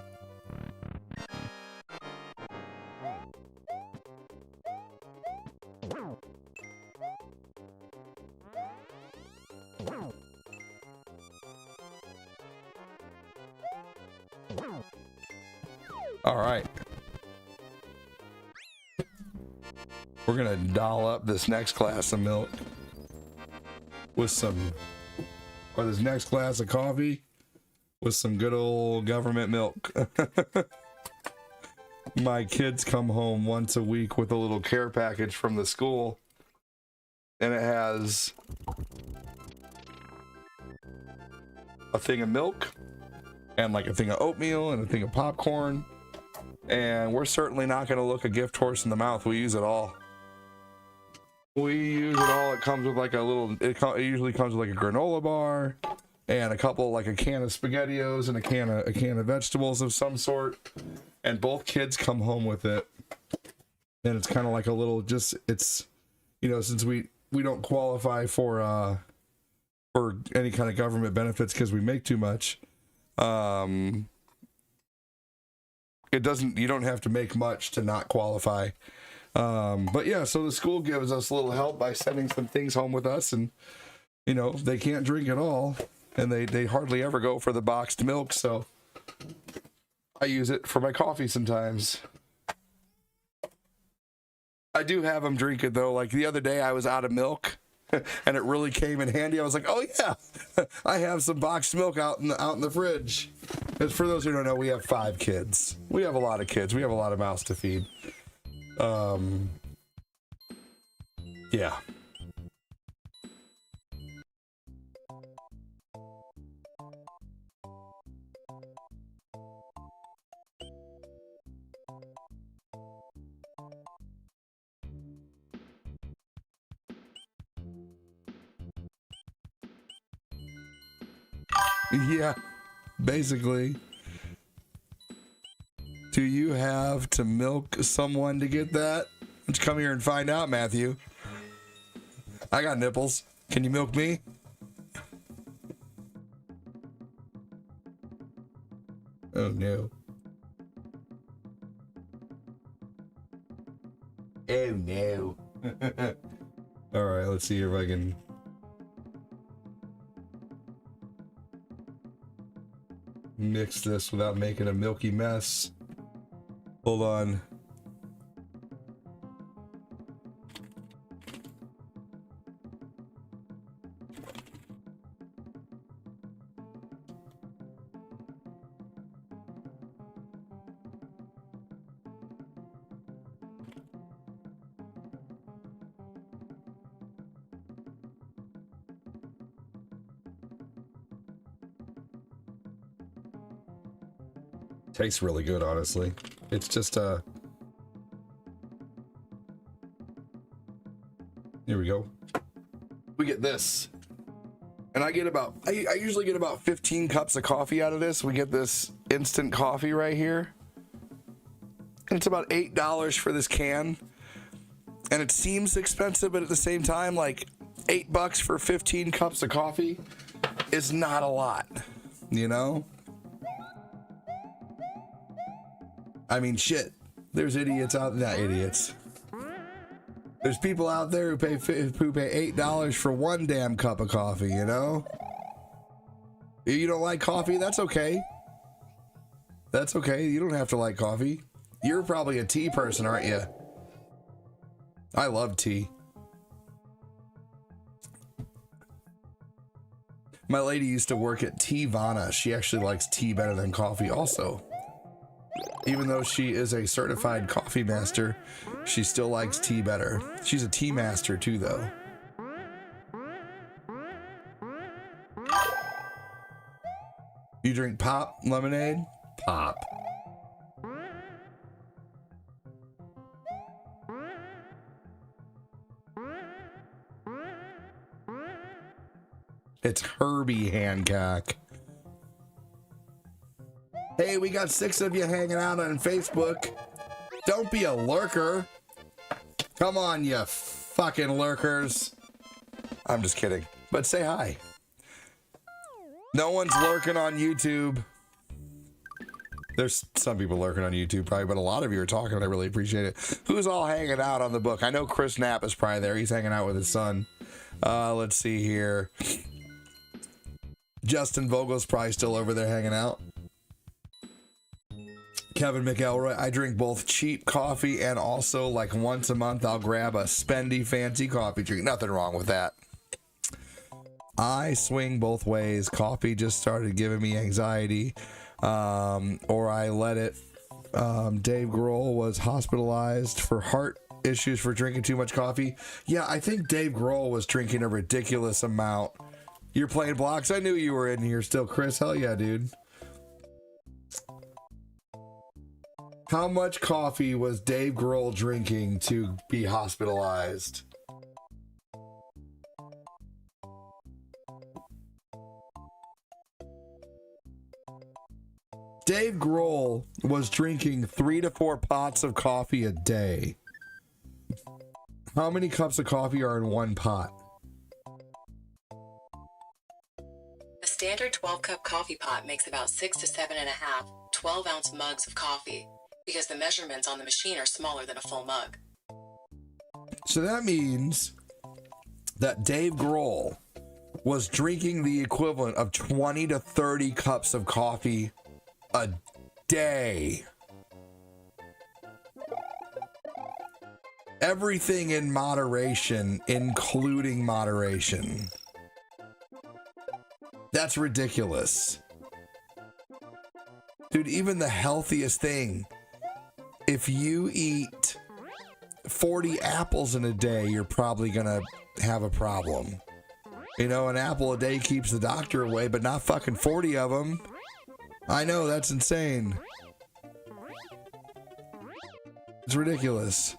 All right. We're gonna doll up this next glass of milk with some, or this next glass of coffee with some good old government milk. My kids come home once a week with a little care package from the school, and it has a thing of milk and like a thing of oatmeal and a thing of popcorn. And we're certainly not going to look a gift horse in the mouth. We use it all. We use it all. It comes with like a little, it usually comes with like a granola bar and a couple, like a can of SpaghettiOs and a can of vegetables of some sort. And both kids come home with it. And it's kind of like a little, just, it's, you know, since we don't qualify for any kind of government benefits because we make too much. It doesn't, you don't have to make much to not qualify. But yeah, so the school gives us a little help by sending some things home with us, and you know, they can't drink it all, and they hardly ever go for the boxed milk, so I use it for my coffee sometimes. I do have them drink it though. Like the other day I was out of milk and it really came in handy. I was like, oh yeah, I have some boxed milk out in the fridge. Because for those who don't know, we have 5 kids. We have a lot of kids. We have a lot of mouths to feed. Yeah. Yeah, basically. Do you have to milk someone to get that? Why don't you come here and find out, Matthew? I got nipples. Can you milk me? Oh no. Oh no. All right, let's see if I can. Mix this without making a milky mess. Hold on. Tastes really good, honestly. It's just here we go. We get this, and I usually get about 15 cups of coffee out of this. We get this instant coffee right here, and it's about $8 for this can, and it seems expensive, but at the same time, like $8 for 15 cups of coffee is not a lot, you know? I mean, shit. There's idiots out there, not idiots. There's people out there who pay $8 for one damn cup of coffee, you know? If you don't like coffee, that's okay. That's okay. You don't have to like coffee. You're probably a tea person, aren't you? I love tea. My lady used to work at Teavana. She actually likes tea better than coffee also. Even though she is a certified coffee master, she still likes tea better. She's a tea master too, though. You drink pop lemonade? Pop. It's Herbie Hancock. Hey, we got 6 of you hanging out on Facebook. Don't be a lurker. Come on, you fucking lurkers. I'm just kidding. But say hi. No one's lurking on YouTube. There's some people lurking on YouTube probably, but a lot of you are talking, and I really appreciate it. Who's all hanging out on the book? I know Chris Knapp is probably there. He's hanging out with his son. Let's see here. Justin Vogel's probably still over there hanging out. Kevin McElroy, I drink both cheap coffee and also like once a month I'll grab a spendy fancy coffee drink. Nothing wrong with that. I swing both ways. Coffee just started giving me anxiety, or I let it. Dave Grohl was hospitalized for heart issues for drinking too much coffee. Yeah, I think Dave Grohl was drinking a ridiculous amount. You're playing blocks? I knew you were in here still, Chris. Hell yeah, dude. How much coffee was Dave Grohl drinking to be hospitalized? Dave Grohl was drinking 3 to 4 pots of coffee a day. How many cups of coffee are in one pot?
A standard 12-cup coffee pot makes about 6 to 7.5 12-ounce mugs of coffee because the measurements on the machine are smaller than a full mug.
So that means that Dave Grohl was drinking the equivalent of 20 to 30 cups of coffee a day. Everything in moderation, including moderation. That's ridiculous. Dude, even the healthiest thing, if you eat 40 apples in a day, you're probably gonna have a problem. You know, an apple a day keeps the doctor away, but not fucking 40 of them. I know, that's insane. It's ridiculous.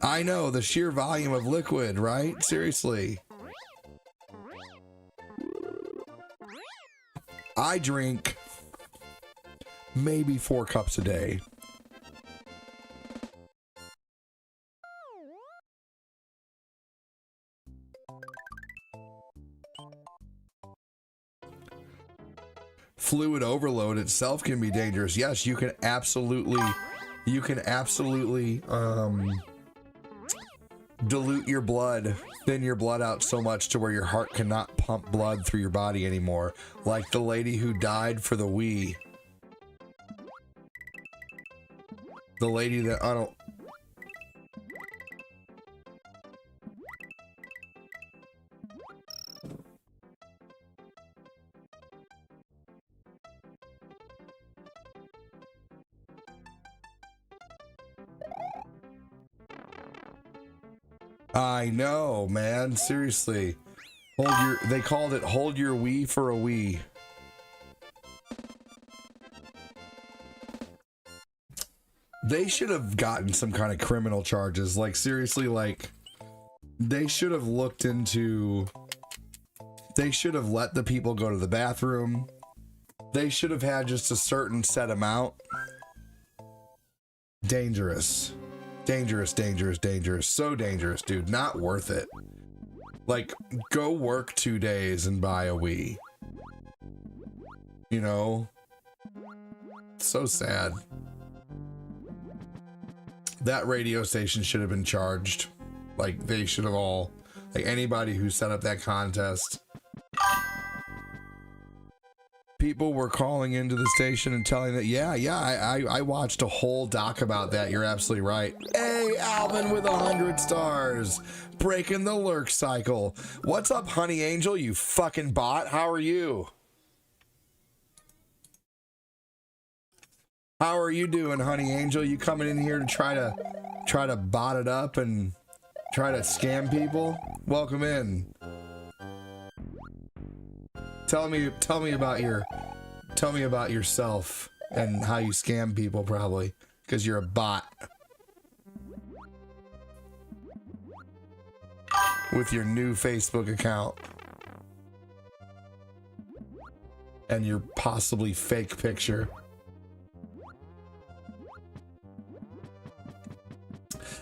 I know, the sheer volume of liquid, right? Seriously. I drink maybe 4 cups a day. Fluid overload itself can be dangerous. Yes, you can absolutely dilute your blood, thin your blood out so much to where your heart cannot pump blood through your body anymore. Like the lady who died for the Wii. The lady that I don't. I know, man. Seriously. They called it hold your Wii for a Wii. They should have gotten some kind of criminal charges. Like, seriously, like, they should have looked into, they should have let the people go to the bathroom. They should have had just a certain set amount. Dangerous. Dangerous, dangerous, dangerous. So dangerous, dude. Not worth it. Like, go work 2 days and buy a Wii. You know? So sad. That radio station should have been charged. Like, they should have all... Like, anybody who set up that contest... People were calling into the station and telling that, I watched a whole doc about that. You're absolutely right. Hey, Alvin with 100 stars. Breaking the lurk cycle. What's up, Honey Angel, you fucking bot? How are you? How are you doing, Honey Angel? You coming in here to try to bot it up and try to scam people? Welcome in. Tell me about yourself and how you scam people, probably because you're a bot. with your new Facebook account and your possibly fake picture.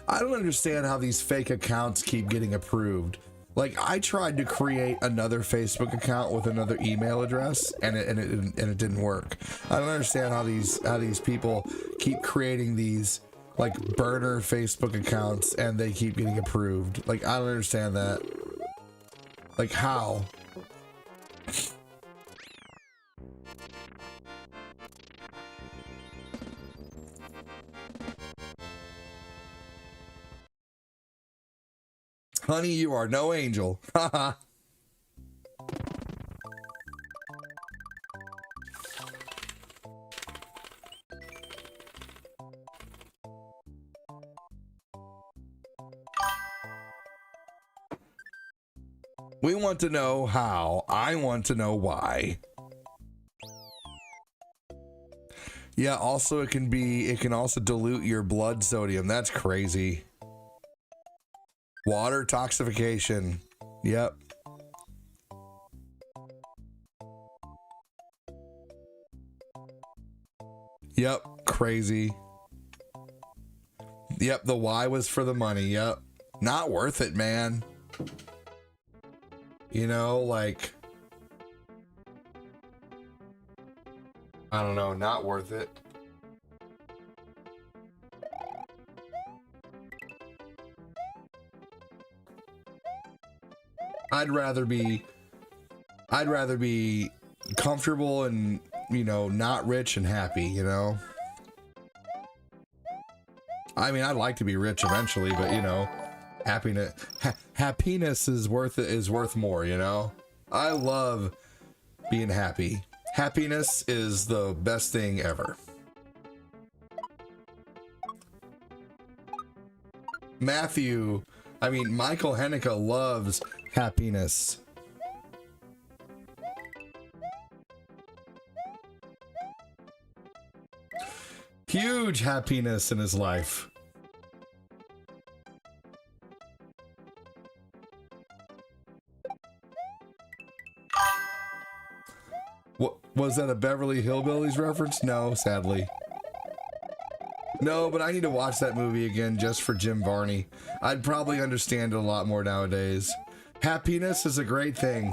I don't understand how these fake accounts keep getting approved. Like, I tried to create another Facebook account with another email address, and it didn't work. I don't understand how these people keep creating these like burner Facebook accounts and they keep getting approved. Like, I don't understand that. Like, how? Honey, you are no angel. Haha. We want to know how. I want to know why. Yeah, also it can also dilute your blood sodium. That's crazy. Water toxification. Yep. Yep, crazy. Yep, the Y was for the money. Yep. Not worth it, man. You know, like, I don't know, not worth it. I'd rather be comfortable and, you know, not rich and happy, you know? I mean, I'd like to be rich eventually, but, you know, happiness is worth more, you know? I love being happy. Happiness is the best thing ever. Michael Haneke loves happiness. Huge happiness in his life. What was that, a Beverly Hillbillies reference? No, sadly. No, but I need to watch that movie again just for Jim Varney. I'd probably understand it a lot more nowadays. Happiness is a great thing.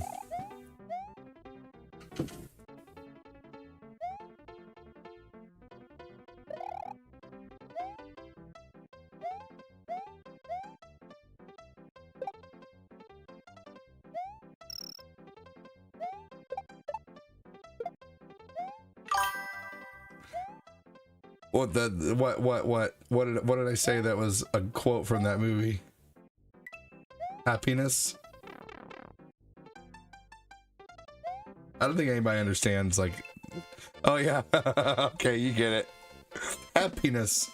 What did I say that was a quote from that movie? Happiness? I don't think anybody understands, like, oh yeah, okay, you get it. Happiness.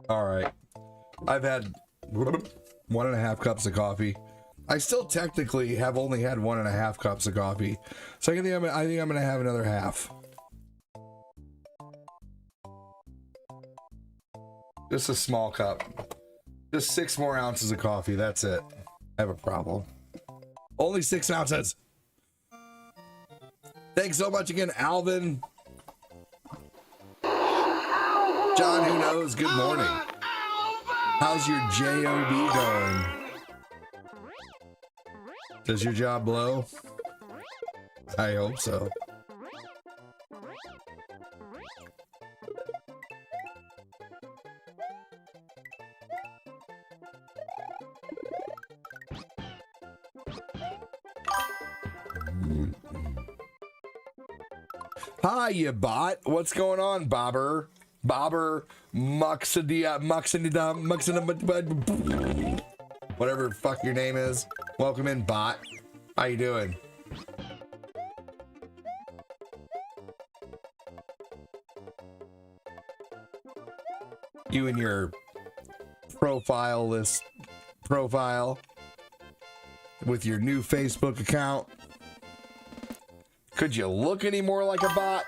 All right, I've had 1.5 cups of coffee. I still technically have only had 1.5 cups of coffee, so I think I'm gonna have another half. Just a small cup. Just 6 more ounces of coffee. That's it. I have a problem. Only 6 ounces. Thanks so much again, Alvin. John, who knows? Good morning. How's your job going? Does your job blow? I hope so. Hi, you bot. What's going on, Bobber? Muxadia, whatever the fuck your name is. Welcome in, bot. How you doing? You and your profile with your new Facebook account. Could you look any more like a bot?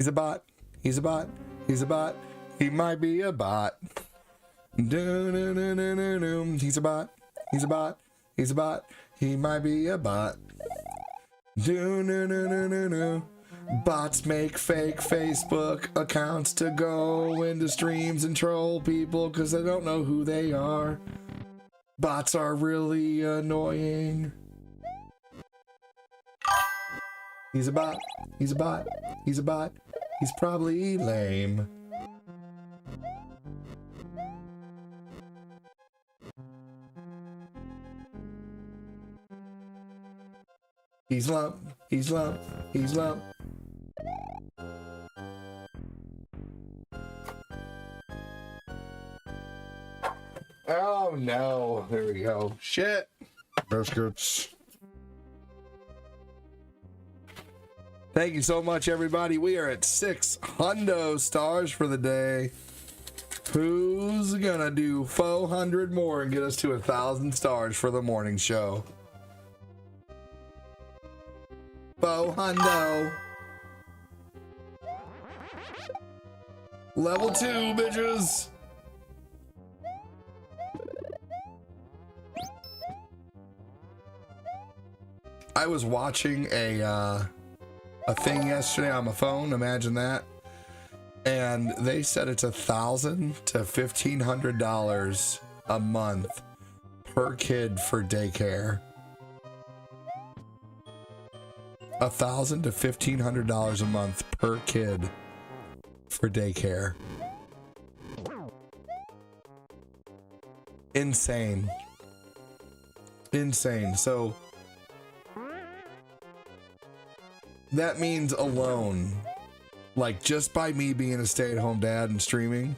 He's a bot. He's a bot. He's a bot. He might be a bot. Do-do-do-do-do-do. He's a bot. He's a bot. He's a bot. He might be a bot. Do-do-do-do-do-do. Bots make fake Facebook accounts to go into streams and troll people because they don't know who they are. Bots are really annoying. He's a bot. He's a bot. He's a bot. He's probably lame. He's lump. He's lump. He's lump. Oh no. There we go. Shit. Biscuits. Thank you so much, everybody. We are at 600 stars for the day. Who's gonna do 400 more and get us to 1,000 stars for the morning show? 400. Level 2, bitches. I was watching a thing yesterday on my phone. Imagine that. And they said it's $1,000 to $1,500 a month per kid for daycare. $1,000 to $1,500 a month per kid for daycare. Insane. Insane. So that means alone, like just by me being a stay-at-home dad and streaming,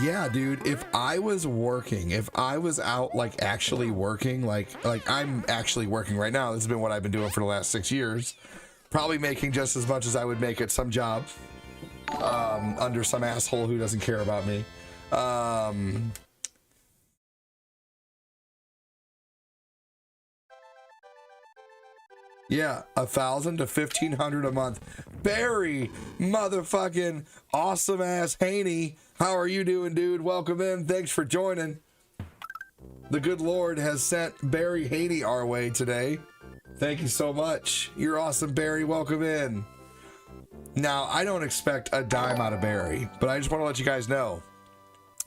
yeah, dude, if I was working, if I was out like actually working, like I'm actually working right now, this has been what I've been doing for the last 6 years, probably making just as much as I would make at some job under some asshole who doesn't care about me. Yeah, $1,000 to $1,500 a month. Barry, motherfucking awesome ass Haney, how are you doing, dude? Welcome in. Thanks for joining. The good Lord has sent Barry Haney our way today. Thank you so much. You're awesome, Barry. Welcome in. Now, I don't expect a dime out of Barry, but I just want to let you guys know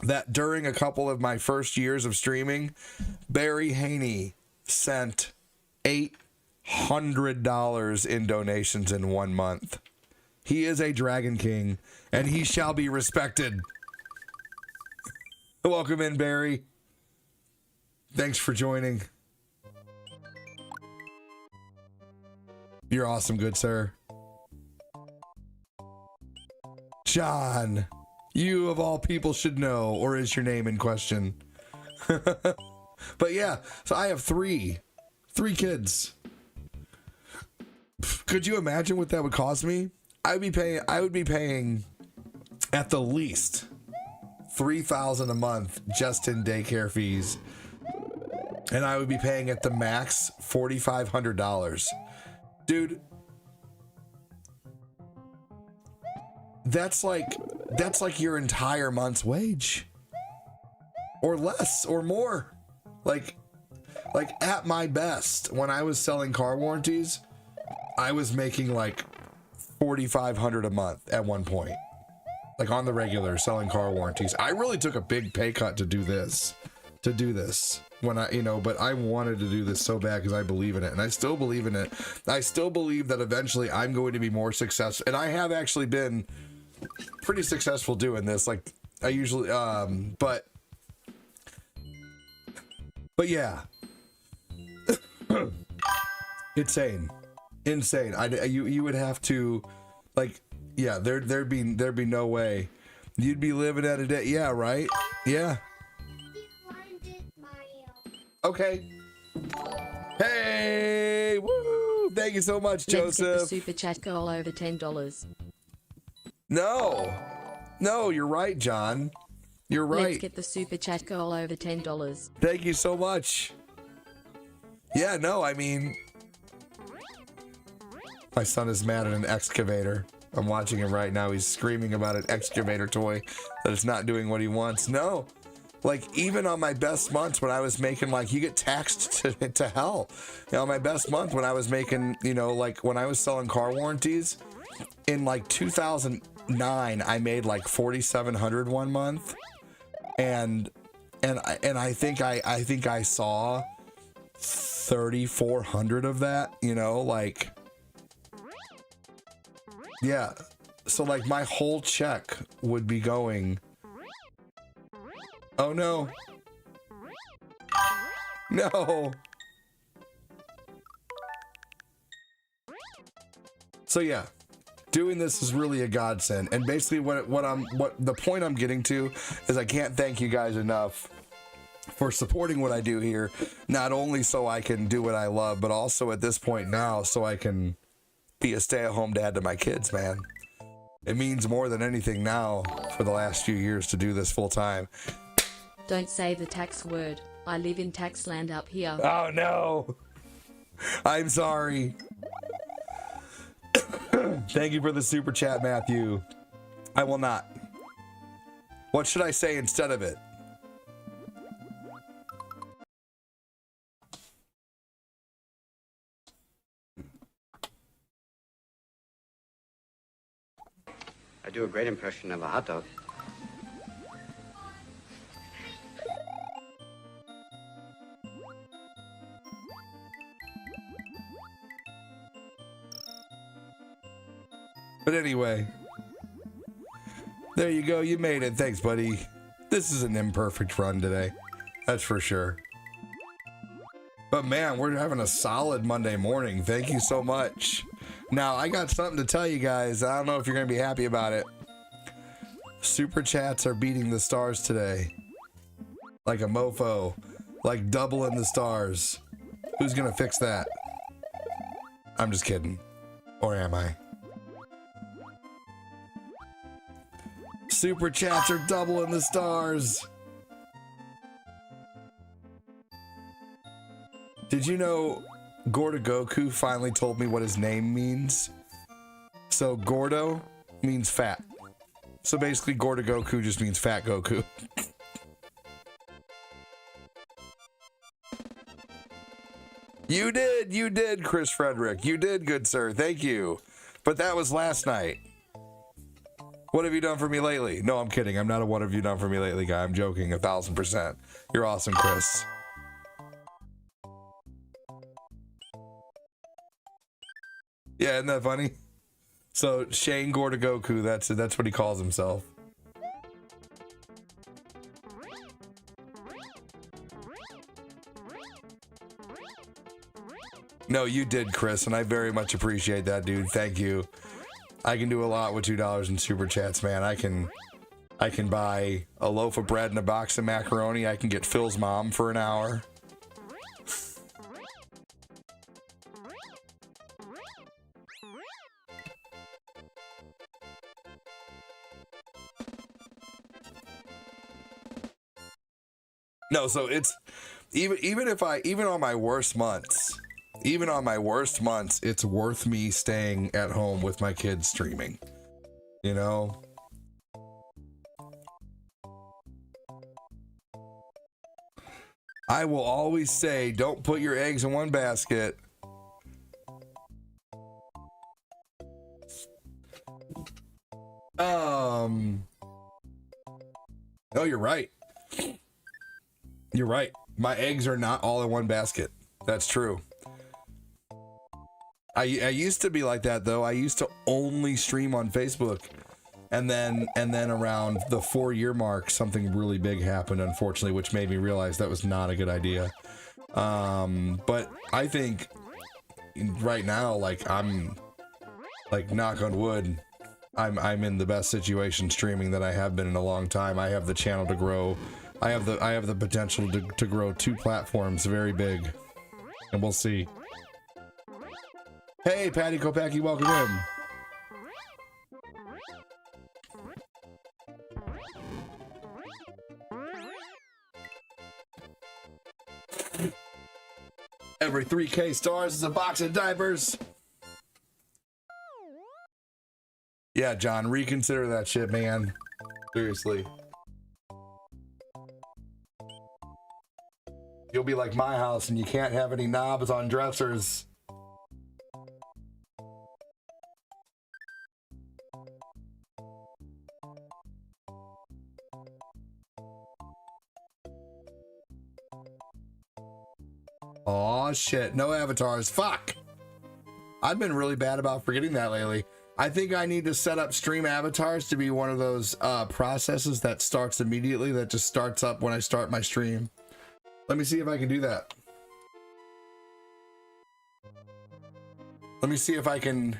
that during a couple of my first years of streaming, Barry Haney sent $800 in donations in 1 month. He is a Dragon King, and he shall be respected. Welcome in, Barry. Thanks for joining. You're awesome, good sir. John, you of all people should know, or is your name in question? But yeah, so I have three kids. Could you imagine what that would cost me? I would be paying at the least $3,000 a month just in daycare fees. And I would be paying at the max $4,500. Dude, that's like your entire month's wage. Or less or more. Like at my best, when I was selling car warranties, I was making like $4,500 a month at one point, like on the regular selling car warranties. I really took a big pay cut to do this when but I wanted to do this so bad because I believe in it, and I still believe in it. I still believe that eventually I'm going to be more successful, and I have actually been pretty successful doing this. Like I usually, but yeah, insane. You would have to, like, yeah, there'd be no way you'd be living at a day. Yeah, right. Yeah. Okay. Hey, woo! Thank you so much,
Let's
Joseph.
get the super chat goal over $10.
No, you're right, John. You're right.
Let's get the super chat goal over $10.
Thank you so much. Yeah, no, I mean, My son is mad at an excavator. I'm watching him right now. He's screaming about an excavator toy that it's not doing what he wants. No. Like, even on my best months when I was making, like, you get taxed to hell. You know, my best month when I was making, you know, like, when I was selling car warranties, in, like, 2009, I made, like, 4,700 one month. And I think I saw 3,400 of that, you know, like, yeah. So, like, my whole check would be going... Oh no. No. So yeah, doing this is really a godsend. And basically what the point I'm getting to is I can't thank you guys enough for supporting what I do here. Not only so I can do what I love, but also at this point now so I can be a stay-at-home dad to my kids, man. It means more than anything now for the last few years to do this full time.
Don't say the tax word. I live in tax land up here.
Oh no. I'm sorry. Thank you for the super chat, Matthew. I will not. What should I say instead of it?
I do a great impression of a hot dog.
But anyway, there you go. You made it. Thanks, buddy. This is an imperfect run today. That's for sure. But man, we're having a solid Monday morning. Thank you so much. Now, I got something to tell you guys. I don't know if you're going to be happy about it. Super chats are beating the stars today. Like a mofo. Like doubling the stars. Who's going to fix that? I'm just kidding. Or am I? Super chats are doubling the stars. Did you know Gordo Goku finally told me what his name means? So Gordo means fat. So basically Gordo Goku just means fat Goku. You did, Chris Frederick. You did, good sir. Thank you. But that was last night. What have you done for me lately? No, I'm kidding. I'm not a what have you done for me lately guy. I'm joking 1,000%. You're awesome, Chris. Yeah, isn't that funny? So Shane Gordo Goku, that's what he calls himself. No, you did, Chris, and I very much appreciate that, dude. Thank you. I can do a lot with $2 in super chats, man. I can buy a loaf of bread and a box of macaroni. I can get Phil's mom for an hour. No, so it's even on my worst months, it's worth me staying at home with my kids streaming. You know? I will always say, don't put your eggs in one basket. Oh, you're right. You're right. My eggs are not all in one basket. That's true. I used to be like that though. I used to only stream on Facebook. And then around the 4-year mark, something really big happened, unfortunately, which made me realize that was not a good idea. But I think right now, like I'm like knock on wood, I'm in the best situation streaming that I have been in a long time. I have the channel to grow. I have the potential to grow 2 platforms very big, and we'll see. Hey, Patty Kopacki, welcome in. Every 3K stars is a box of diapers. Yeah, John, reconsider that shit, man. Seriously. You'll be like my house and you can't have any knobs on dressers. Oh shit, no avatars. Fuck. I've been really bad about forgetting that lately. I think I need to set up stream avatars to be one of those processes that starts immediately, that just starts up when I start my stream. Let me see if I can do that. Let me see if I can.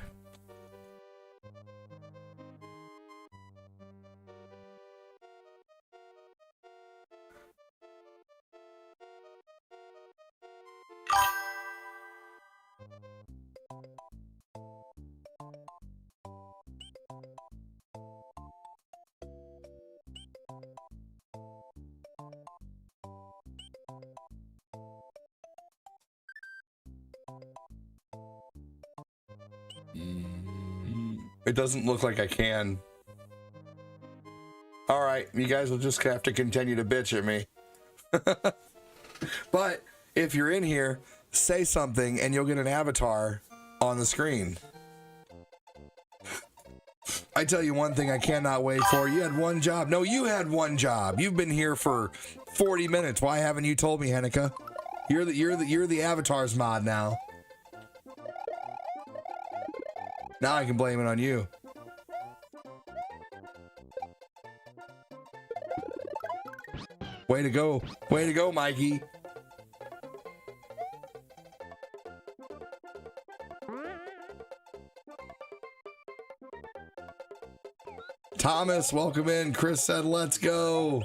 It doesn't look like I can. All right, you guys will just have to continue to bitch at me. But if you're in here, say something and you'll get an avatar on the screen. I tell you one thing I cannot wait for. You had one job. No, you had one job. You've been here for 40 minutes. Why haven't you told me, Henneke? You're the avatars mod now. Now I can blame it on you. Way to go. Way to go, Mikey. Thomas, welcome in. Chris said, let's go.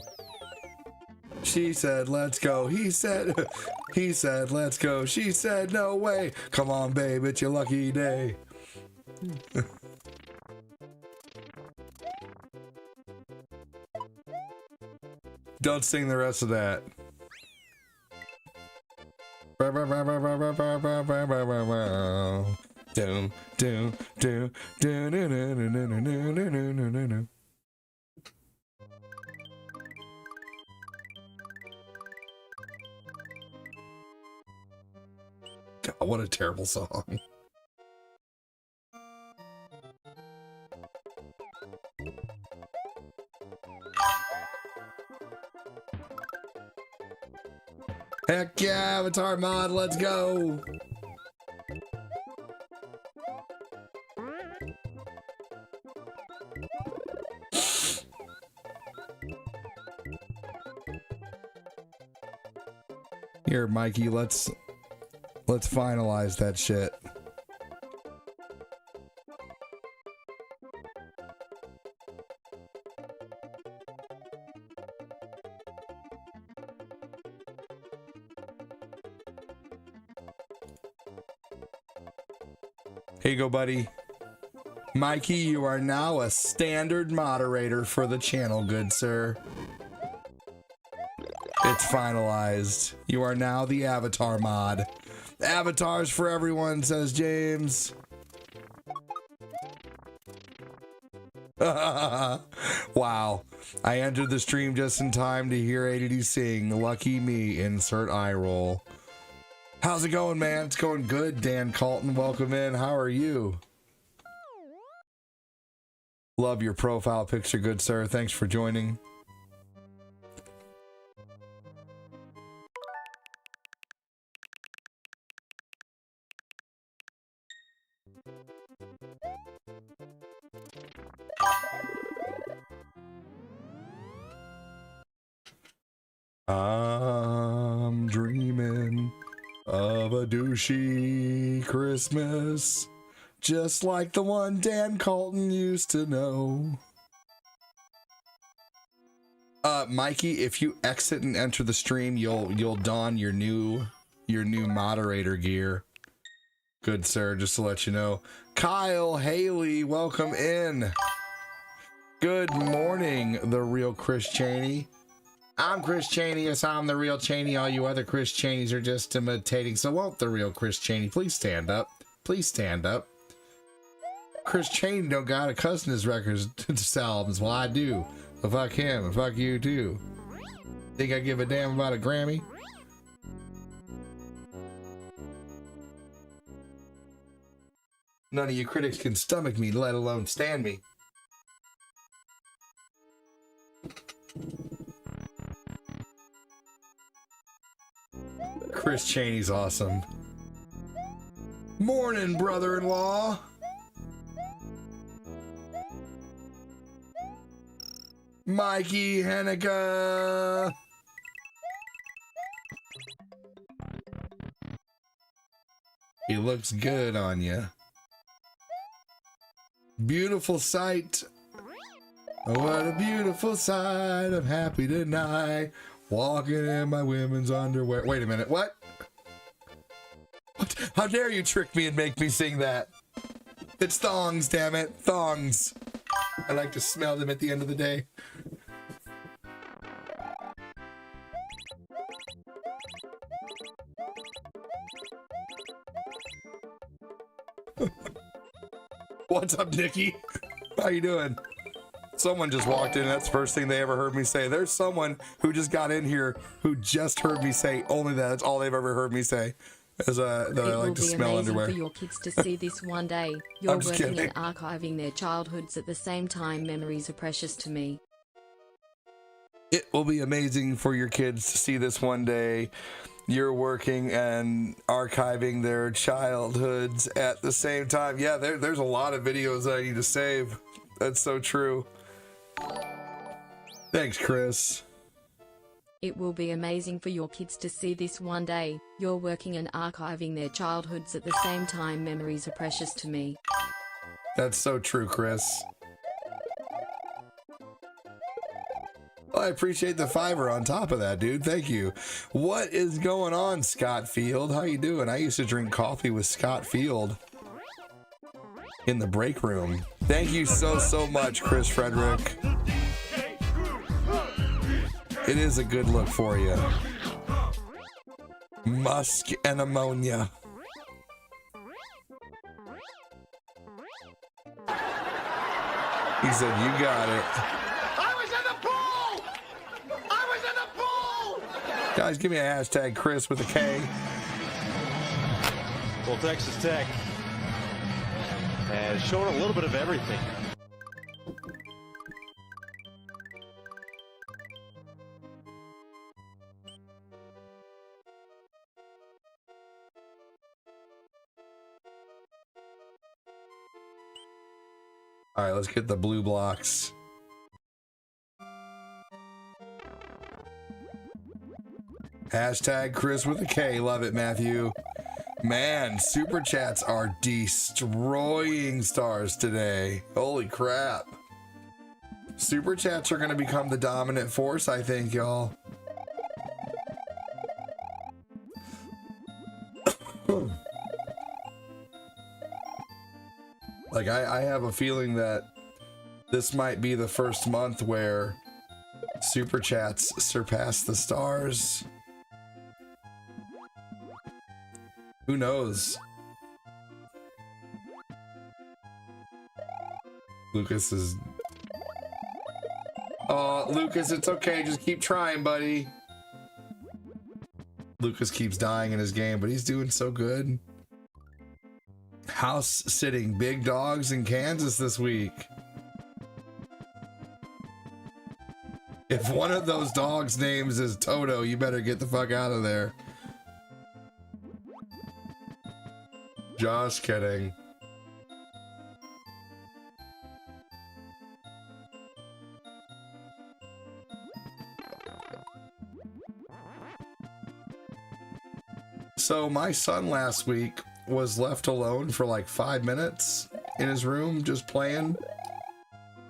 She said, let's go. He said, let's go. She said, no way. Come on, babe. It's your lucky day. Don't sing the rest of that. God, what a terrible song. Heck yeah, avatar mod, let's go. Here, Mikey, let's finalize that shit. Here you go, buddy. Mikey, you are now a standard moderator for the channel, good sir. It's finalized. You are now the avatar mod. Avatars for everyone, says James. Wow. I entered the stream just in time to hear ADD sing. Lucky me, insert eye roll. How's it going, man? It's going good, Dan Colton. Welcome in. How are you? Love your profile picture, good sir. Thanks for joining. I'm dreaming of a douchey Christmas, just like the one Dan Colton used to know. Mikey, if you exit and enter the stream, you'll don your new moderator gear. Good sir, just to let you know. Kyle Haley, welcome in. Good morning, the real Chris Cheney. I'm Chris Cheney, yes, I'm the real Cheney. All you other Chris Cheneys are just imitating. So won't the real Chris Cheney please stand up? Please stand up. Chris Cheney don't got a cuss in his records to sell albums. Well, I do. So fuck him and fuck you too. Think I give a damn about a Grammy? None of you critics can stomach me, let alone stand me. Chris Cheney's awesome. Morning, brother-in-law. Mikey Hanukkah. He looks good on you. Beautiful sight. Oh, what a beautiful sight. I'm happy tonight. Walking in my women's underwear. Wait a minute. What? What? How dare you trick me and make me sing that? It's thongs, damn it. Thongs. I like to smell them at the end of the day. What's up, Nikki? How you doing? Someone just walked in. That's the first thing they ever heard me say. There's someone who just got in here who just heard me say only that. That's all they've ever heard me say. Is that I like to smell underwear.
It will be amazing for your kids to see this one day. You're working and archiving their childhoods at the same time. Memories are precious to me.
It will be amazing for your kids to see this one day. You're working and archiving their childhoods at the same time. Yeah, there's a lot of videos that I need to save. That's so true. Thanks, Chris.
It will be amazing for your kids to see this one day. You're working and archiving their childhoods at the same time. Memories are precious to me.
That's so true, Chris. Well, I appreciate the $5 on top of that, dude. Thank you. What is going on, Scott Field? How you doing? I used to drink coffee with Scott Field in the break room. Thank you so much, Chris Frederick. It is a good look for you. Musk and ammonia. He said, you got it.
I was in the pool! I was in the pool!
Guys, give me a hashtag Chris with a K.
Well, Texas Tech has shown a little bit of everything.
All right, let's get the blue blocks. Hashtag Chris with a K. Love it, Matthew. Man, super chats are destroying stars today. Holy crap. Super chats are going to become the dominant force, I think, y'all. Like, I have a feeling that this might be the first month where super chats surpass the stars. Who knows? Lucas is... Oh, Lucas, it's okay. Just keep trying, buddy. Lucas keeps dying in his game, but he's doing so good. House sitting big dogs in Kansas this week. If one of those dogs' names is Toto, you better get the fuck out of there. Just kidding. So my son last week was left alone for like 5 minutes in his room just playing,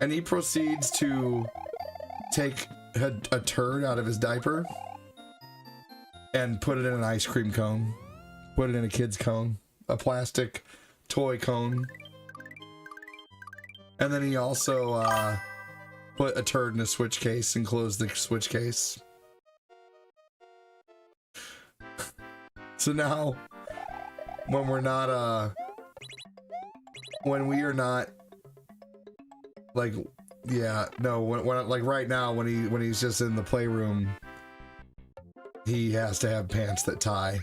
and he proceeds to take a turd out of his diaper and put it in an ice cream cone, put it in a kid's cone, a plastic toy cone, and then he also put a turd in a switch case and closed the switch case. So now when we're not when we are not like, yeah, no, when like right now when he's just in the playroom, he has to have pants that tie,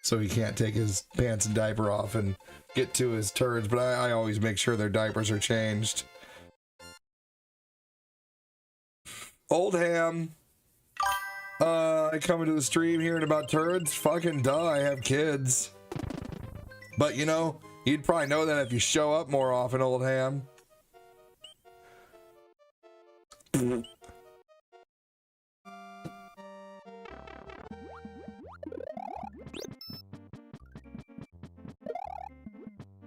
so he can't take his pants and diaper off and get to his turds. But I always make sure their diapers are changed. Old Ham, I come into the stream hearing about turds. Fucking duh, I have kids. But you know, you'd probably know that if you show up more often, Old Ham.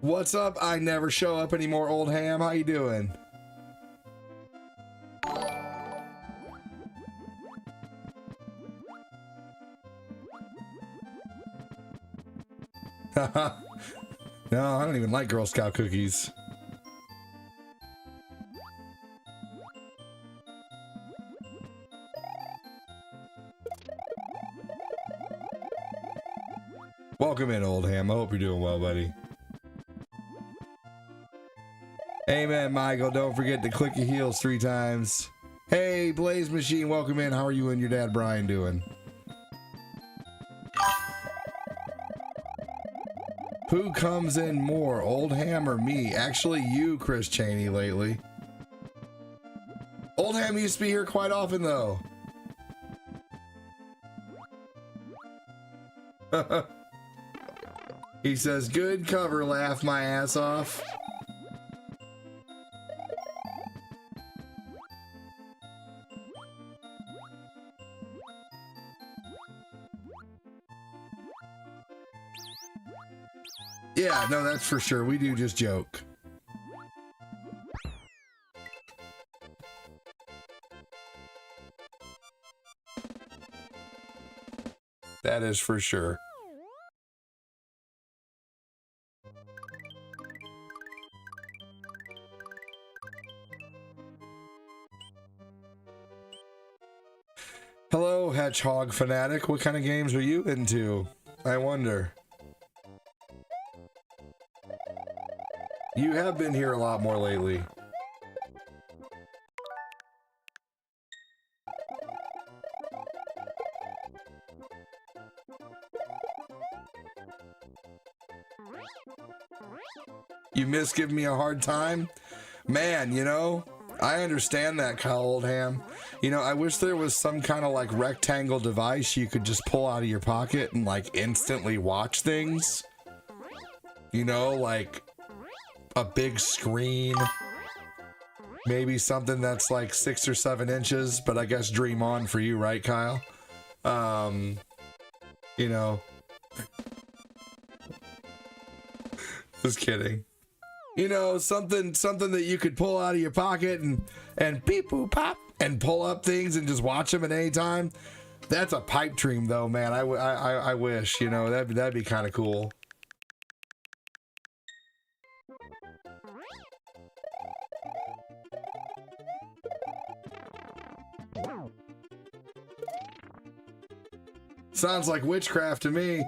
What's up? I never show up anymore, Old Ham. How you doing? No, I don't even like Girl Scout cookies. Welcome in, Old Ham. I hope you're doing well, buddy. Amen, Michael. Don't forget to click your heels 3 times. Hey, Blaze Machine, welcome in. How are you and your dad, Brian, doing? Who comes in more, Old Ham or me? Actually, you, Chris Cheney, lately. Old Ham used to be here quite often, though. He says, good cover, laugh my ass off. Yeah, no, that's for sure. We do just joke. That is for sure. Hello, Hedgehog Fanatic. What kind of games are you into? I wonder. You have been here a lot more lately. You miss giving me a hard time? Man, you know, I understand that, Kyle Oldham. You know, I wish there was some kind of like rectangle device you could just pull out of your pocket and like instantly watch things. You know, like a big screen, maybe something that's like 6 or 7 inches, but I guess dream on for you, right, Kyle? You know, just kidding. You know, something that you could pull out of your pocket and beep boop pop and pull up things and just watch them at any time. That's a pipe dream, though, man. I wish, you know, that'd be kind of cool. Sounds like witchcraft to me.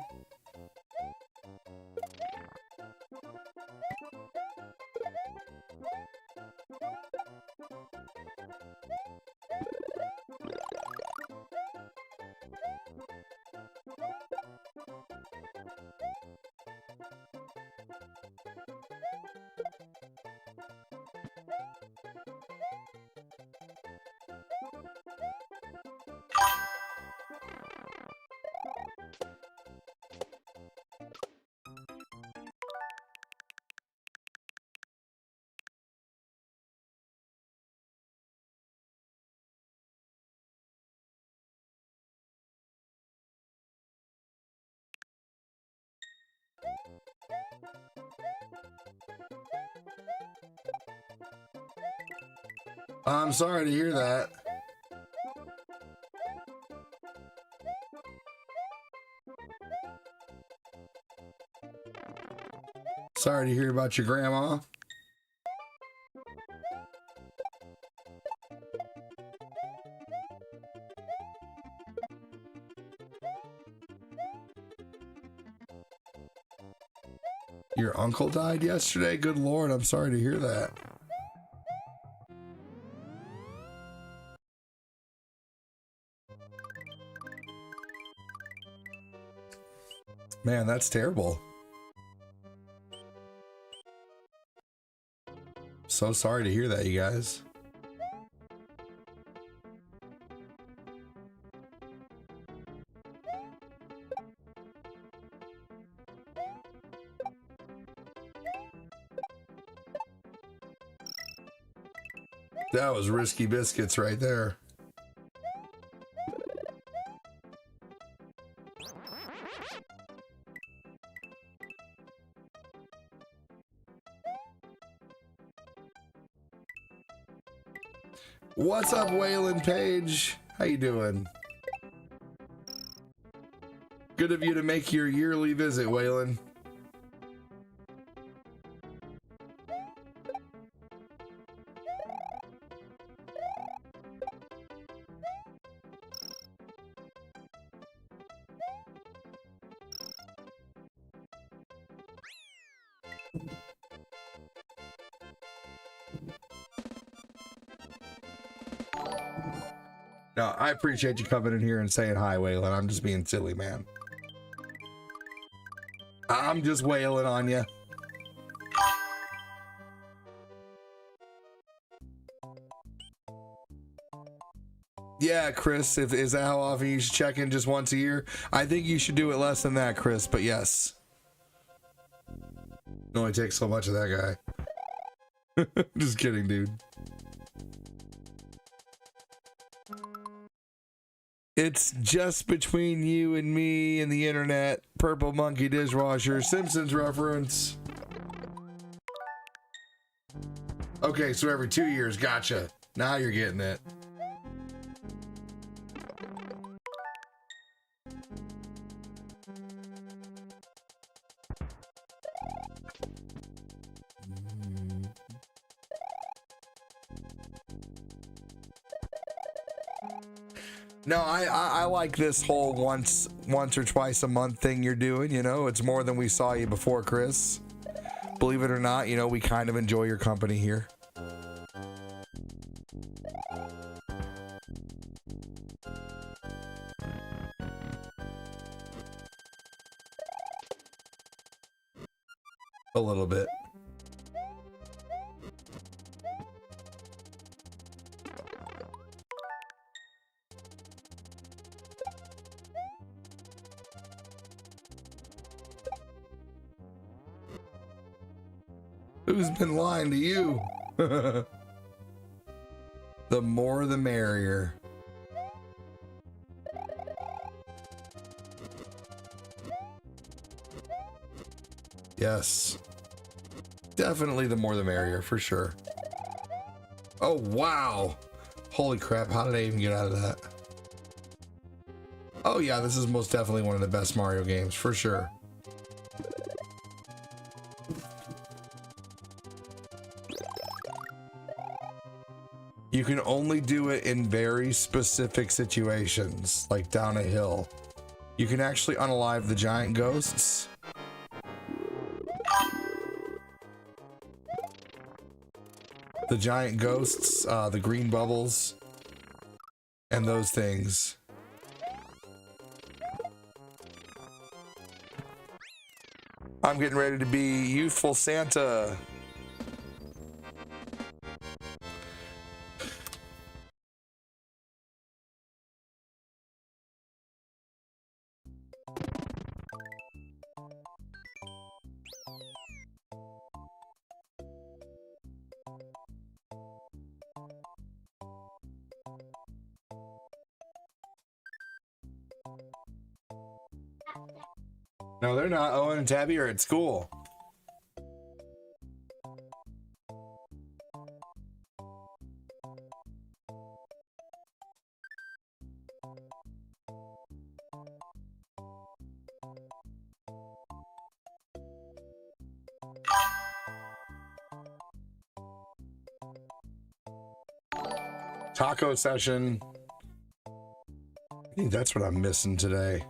I'm sorry to hear that. Sorry to hear about your grandma. Your uncle died yesterday? Good Lord, I'm sorry to hear that. Man, that's terrible. So sorry to hear that, you guys. That was risky biscuits right there. What's up, Waylon Page? How you doing? Good of you to make your yearly visit, Waylon. No, I appreciate you coming in here and saying hi, Waylon. I'm just being silly, man. I'm just wailing on you. Yeah, Chris, is that how often you should check in? Just once a year? I think you should do it less than that, Chris, but yes. It only takes so much of that guy. Just kidding, dude. It's just between you and me and the internet. Purple Monkey Dishwasher, Simpsons reference. Okay, so every 2 years, gotcha. Now you're getting it. No, I like this whole once or twice a month thing you're doing, you know. It's more than we saw you before, Chris. Believe it or not, you know, we kind of enjoy your company here. A little bit. Who's been lying to you? The more the merrier. Yes. Definitely the more the merrier, for sure. Oh, wow. Holy crap, how did I even get out of that? Oh yeah, this is most definitely one of the best Mario games, for sure. You can only do it in very specific situations, like down a hill. You can actually unalive the giant ghosts. The giant ghosts, the green bubbles, and those things. I'm getting ready to be youthful Santa. No, they're not. Owen and Tabby are at school. Taco session. I think that's what I'm missing today.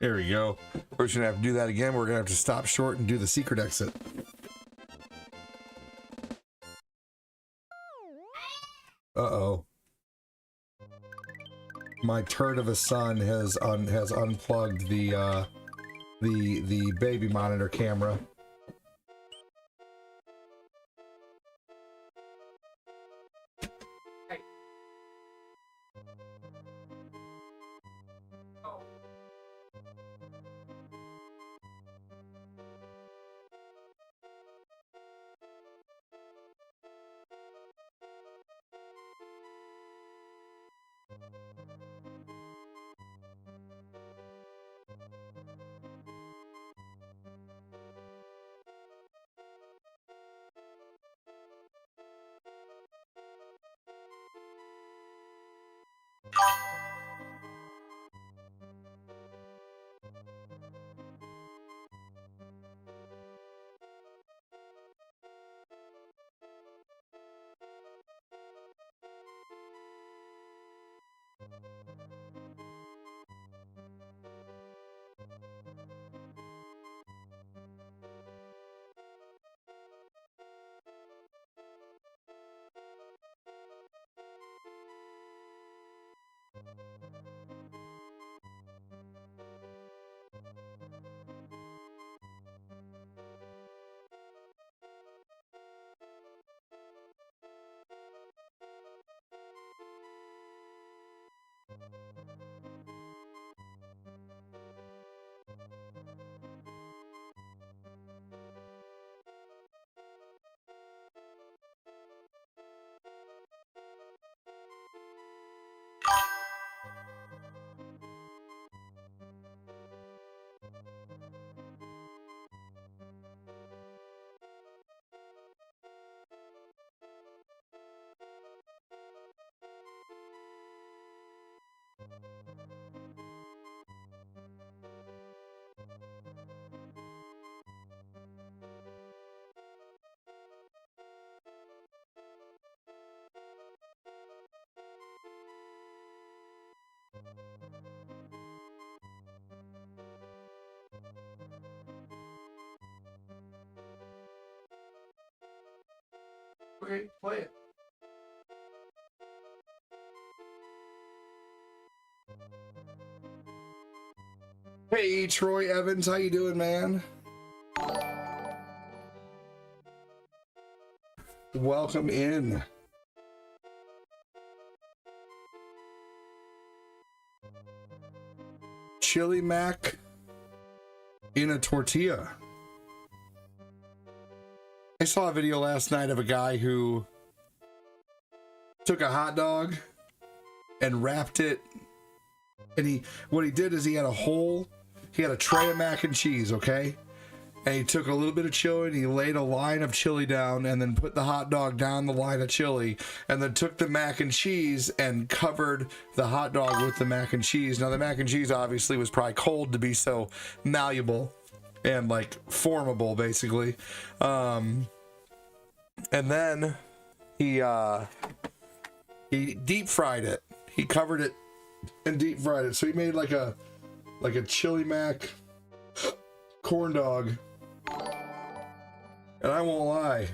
There we go. We're just gonna have to do that again. We're gonna have to stop short and do the secret exit. Uh-oh. My turd of a son has unplugged the baby monitor camera. Okay, play it. Hey, Troy Evans, how you doing, man? Welcome in. Chili mac in a tortilla. I saw a video last night of a guy who took a hot dog and wrapped it, and what he did is he had a tray of mac and cheese, okay? And he took a little bit of chili and he laid a line of chili down and then put the hot dog down the line of chili and then took the mac and cheese and covered the hot dog with the mac and cheese. Now the mac and cheese obviously was probably cold to be so malleable and like formable basically. And then he deep fried it. He covered it and deep fried it. So he made like a chili mac corn dog. And I won't lie,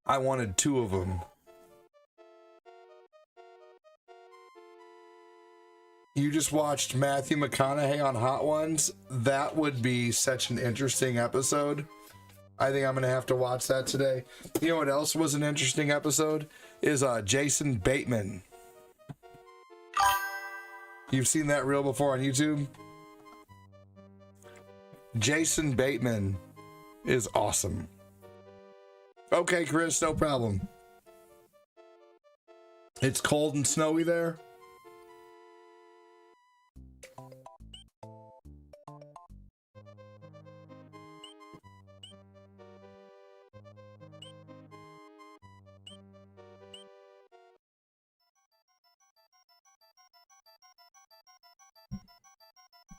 I wanted 2 of them. You just watched Matthew McConaughey on Hot Ones. That would be such an interesting episode. I think I'm going to have to watch that today. You know what else was an interesting episode? Is Jason Bateman. You've seen that reel before on YouTube? Jason Bateman is awesome. Okay, Chris, no problem. It's cold and snowy there.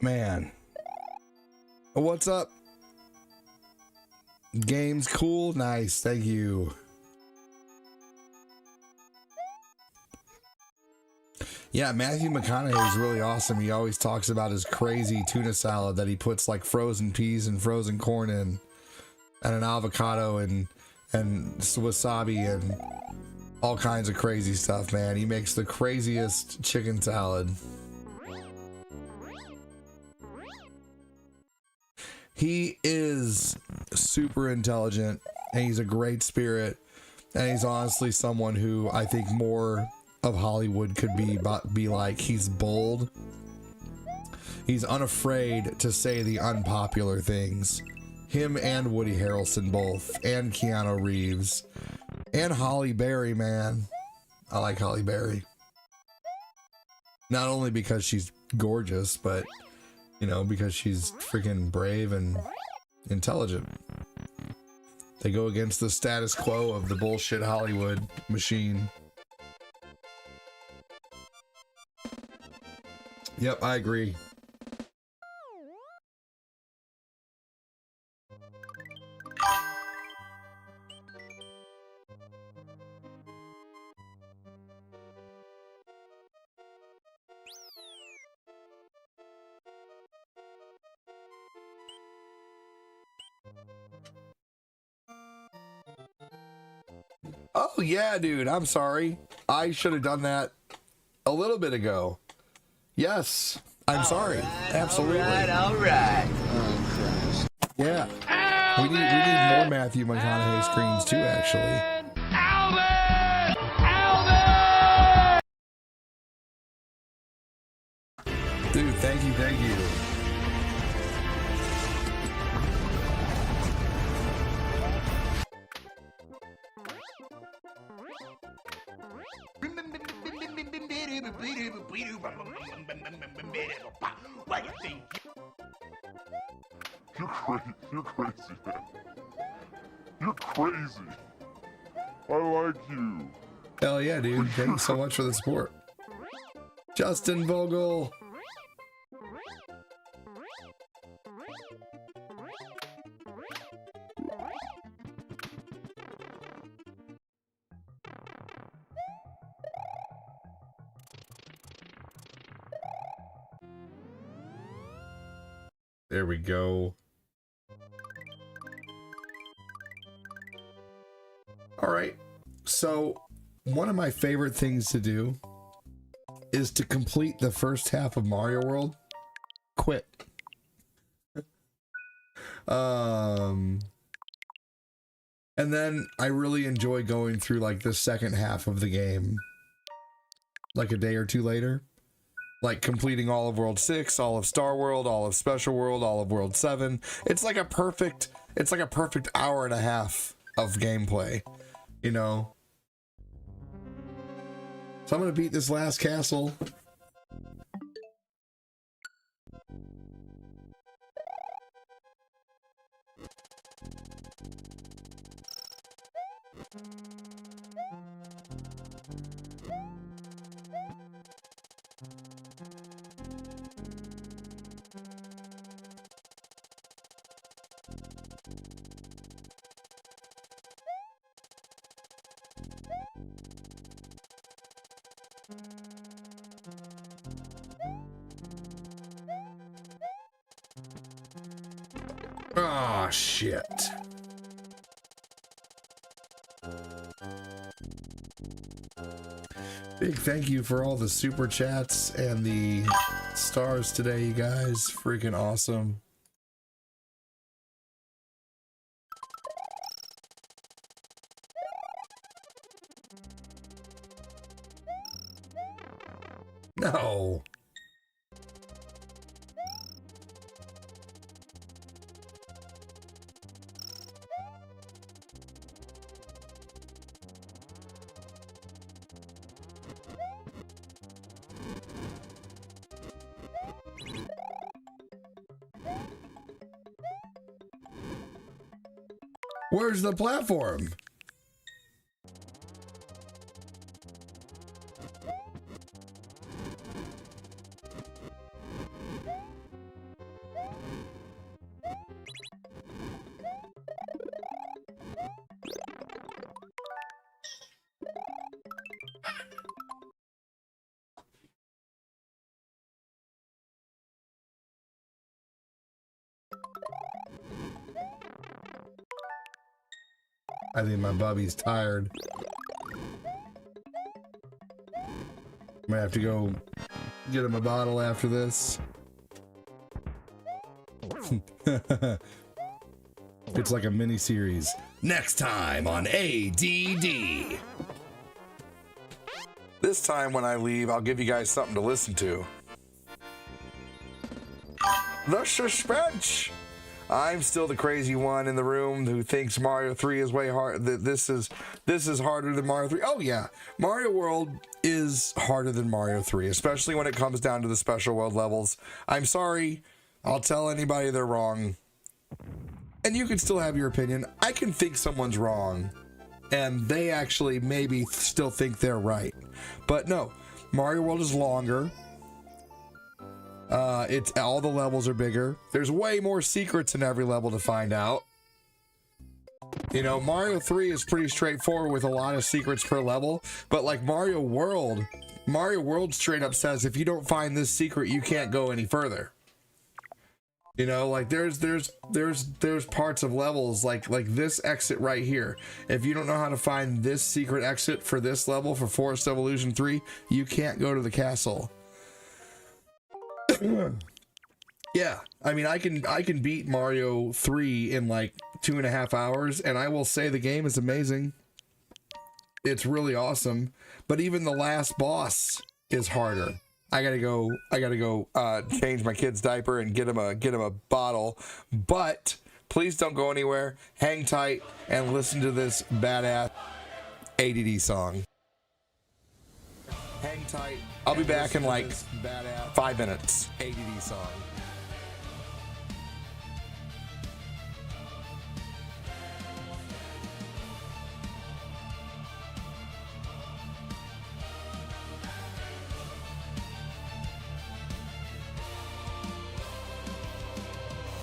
Man. What's up? Game's cool. Nice. Thank you. Yeah, Matthew McConaughey is really awesome. He always talks about his crazy tuna salad that he puts like frozen peas and frozen corn in, and an avocado and wasabi and all kinds of crazy stuff, man. He makes the craziest chicken salad. He is super intelligent and he's a great spirit, and he's honestly someone who I think more of Hollywood could be like. He's bold. He's unafraid to say the unpopular things. Him and Woody Harrelson both, and Keanu Reeves, and Halle Berry, man. I like Halle Berry. Not only because she's gorgeous, but, you know, because she's freaking brave and intelligent. They go against the status quo of the bullshit Hollywood machine. Yep, I agree. Oh yeah, dude, I'm sorry. I should have done that a little bit ago. Yes, I'm sorry. Absolutely.
All right.
Yeah. We need more Matthew McConaughey screens too, actually. Dude, thank you, thank you.
What you think?
You're crazy, man. You're crazy. I like you.
Hell yeah, dude. Thanks so much for the support. Justin Vogel. There we go. All right. So, one of my favorite things to do is to complete the first half of Mario World. Quit. And then I really enjoy going through like the second half of the game, like a day or two later. Like completing all of World 6, all of Star World, all of Special World, all of World 7. It's like a perfect hour and a half of gameplay, you know? So I'm gonna beat this last castle. Oh, shit. Big thank you for all the super chats and the stars today, you guys. Freaking awesome. No. Where's the platform? I think my bubby's tired. I might have to go get him a bottle after this. It's like a mini series. Next time on ADD. This time when I leave, I'll give you guys something to listen to. The suspense. I'm still the crazy one in the room who thinks Mario 3 is way hard. This is harder than Mario 3. Oh yeah, Mario World is harder than Mario 3, especially when it comes down to the special world levels. I'm sorry. I'll tell anybody they're wrong. And you can still have your opinion. I can think someone's wrong, and they actually maybe still think they're right. But no, Mario World is longer. It's all the levels are bigger. There's way more secrets in every level to find out. You know, Mario 3 is pretty straightforward with a lot of secrets per level, but like Mario World straight up says if you don't find this secret, you can't go any further. You know, like there's parts of levels like this exit right here. If you don't know how to find this secret exit for this level for Forest Evolution 3, you can't go to the castle. Yeah, I mean, I can beat Mario 3 in like 2.5 hours, and I will say the game is amazing. It's really awesome, but even the last boss is harder. I gotta go change my kid's diaper and get him a bottle. But please don't go anywhere. Hang tight and listen to this badass ADD song. Hang tight. I'll be back in like 5 minutes. ADD song.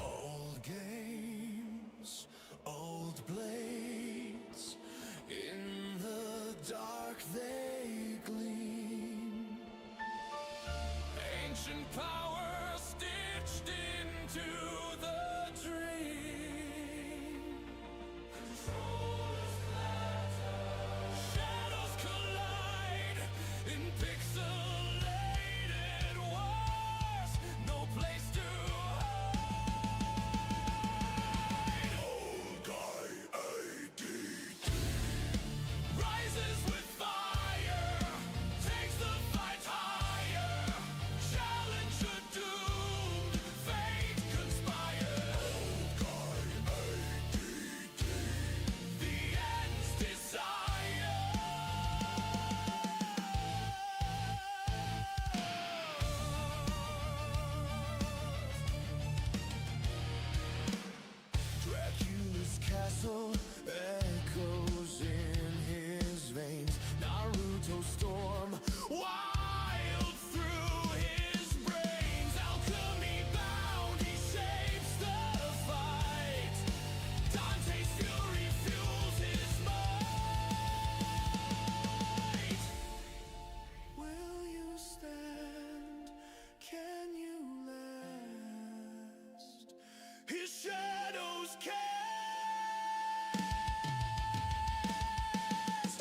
Old games, old blades, in the dark they gleam. Ancient power stitched into the dream. Controllers clatter, shadows collide in pixelated wars. No place to hide. Old guy ADD rises with fire, takes the fight higher. Challenge a doomed fate conspire. Old guy ADD, the end's desire. Dracula's castle echoes in his veins. Naruto storm wild through his brains. Alchemy bound, he shapes the fight. Dante's fury fuels his might. Will you stand? Can you last? His shadows cast.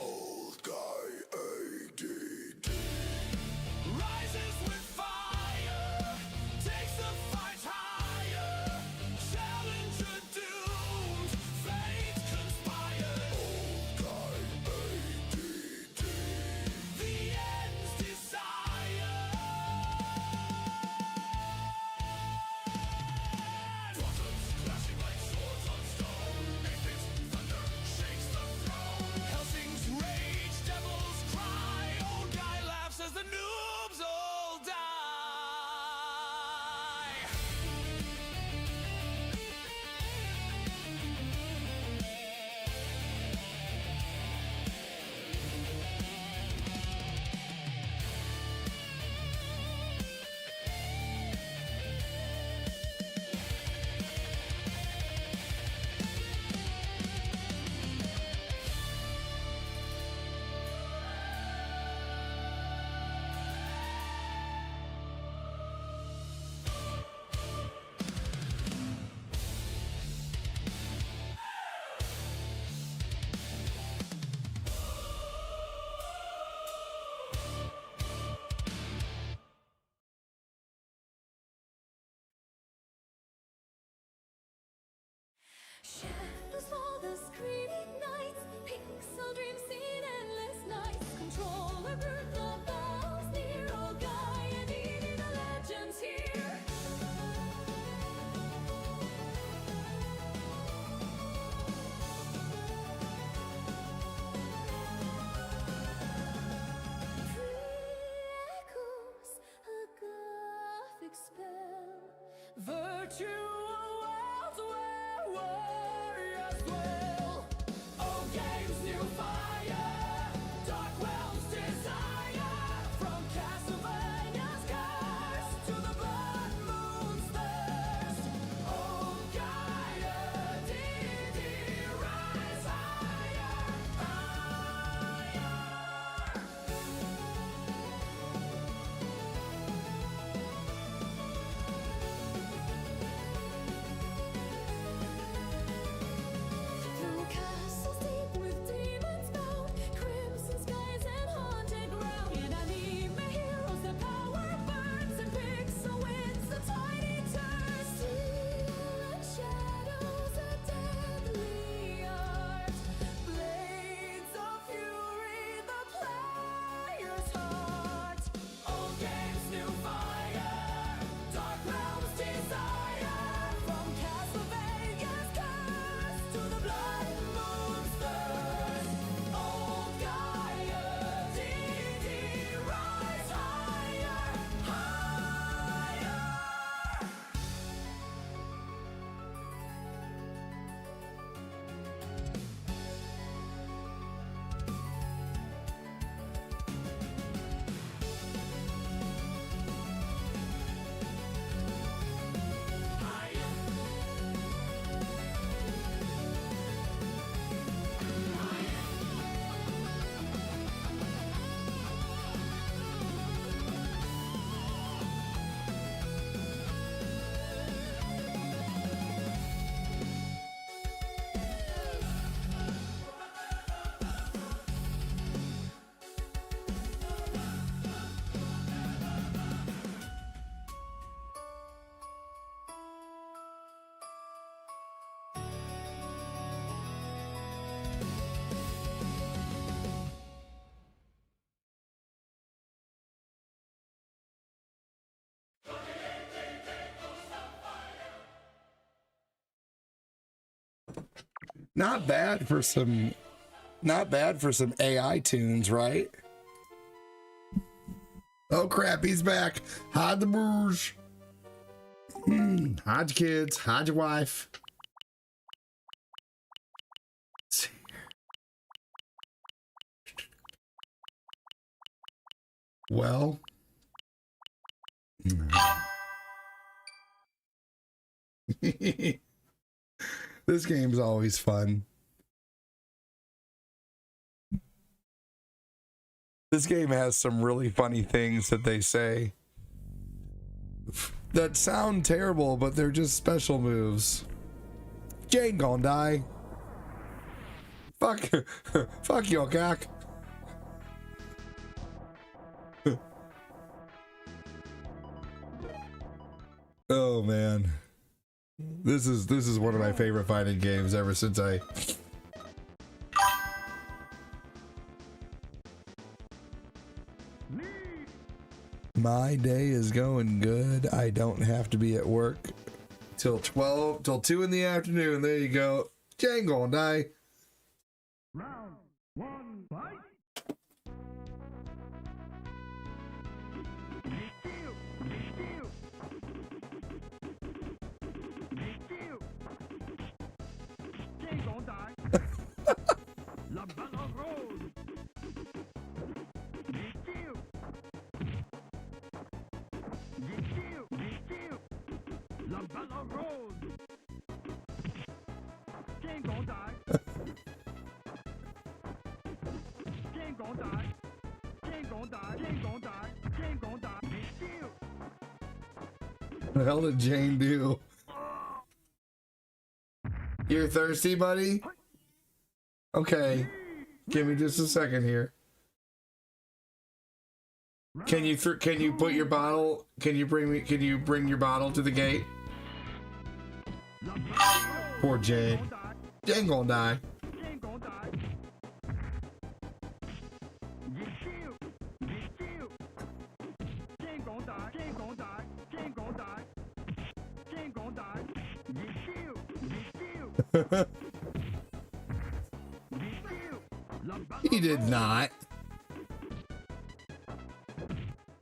Old guy ADD.
Not bad for some AI tunes, right? Oh crap, he's back. Hide the bourge. Hide your kids, hide your wife. Let's see here. Well. This game's always fun. This game has some really funny things that they say that sound terrible, but they're just special moves. Jane gonna die. Fuck, fuck your cock. Oh man, this is one of my favorite fighting games ever since I. My day is going good. I don't have to be at work till 2 in the afternoon. There you go. Jane gonna die.
Round 1, fight. La balle rose. La balle rose. Jane gon' die. Jane gon' die. Jane gon' die. Jane gon' die. Jane gon' die.
What the hell did Jane do? You're thirsty, buddy? Okay. Give me just a second here. Can you put your bottle? Can you bring your bottle to the gate? Poor Jane. Jane gonna die. He did not.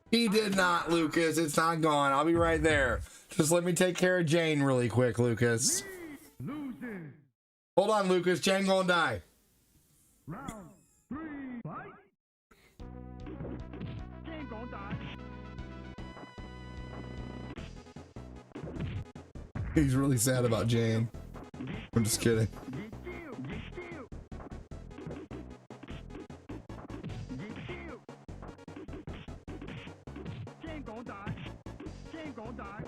He did not, Lucas. It's not gone. I'll be right there. Just let me take care of Jane really quick, Lucas. Hold on, Lucas. Jane gonna die.
Round 3, fight. Jane gon' die.
He's really sad about Jane. I'm just kidding.
Jane gon' die. Jane gon' die.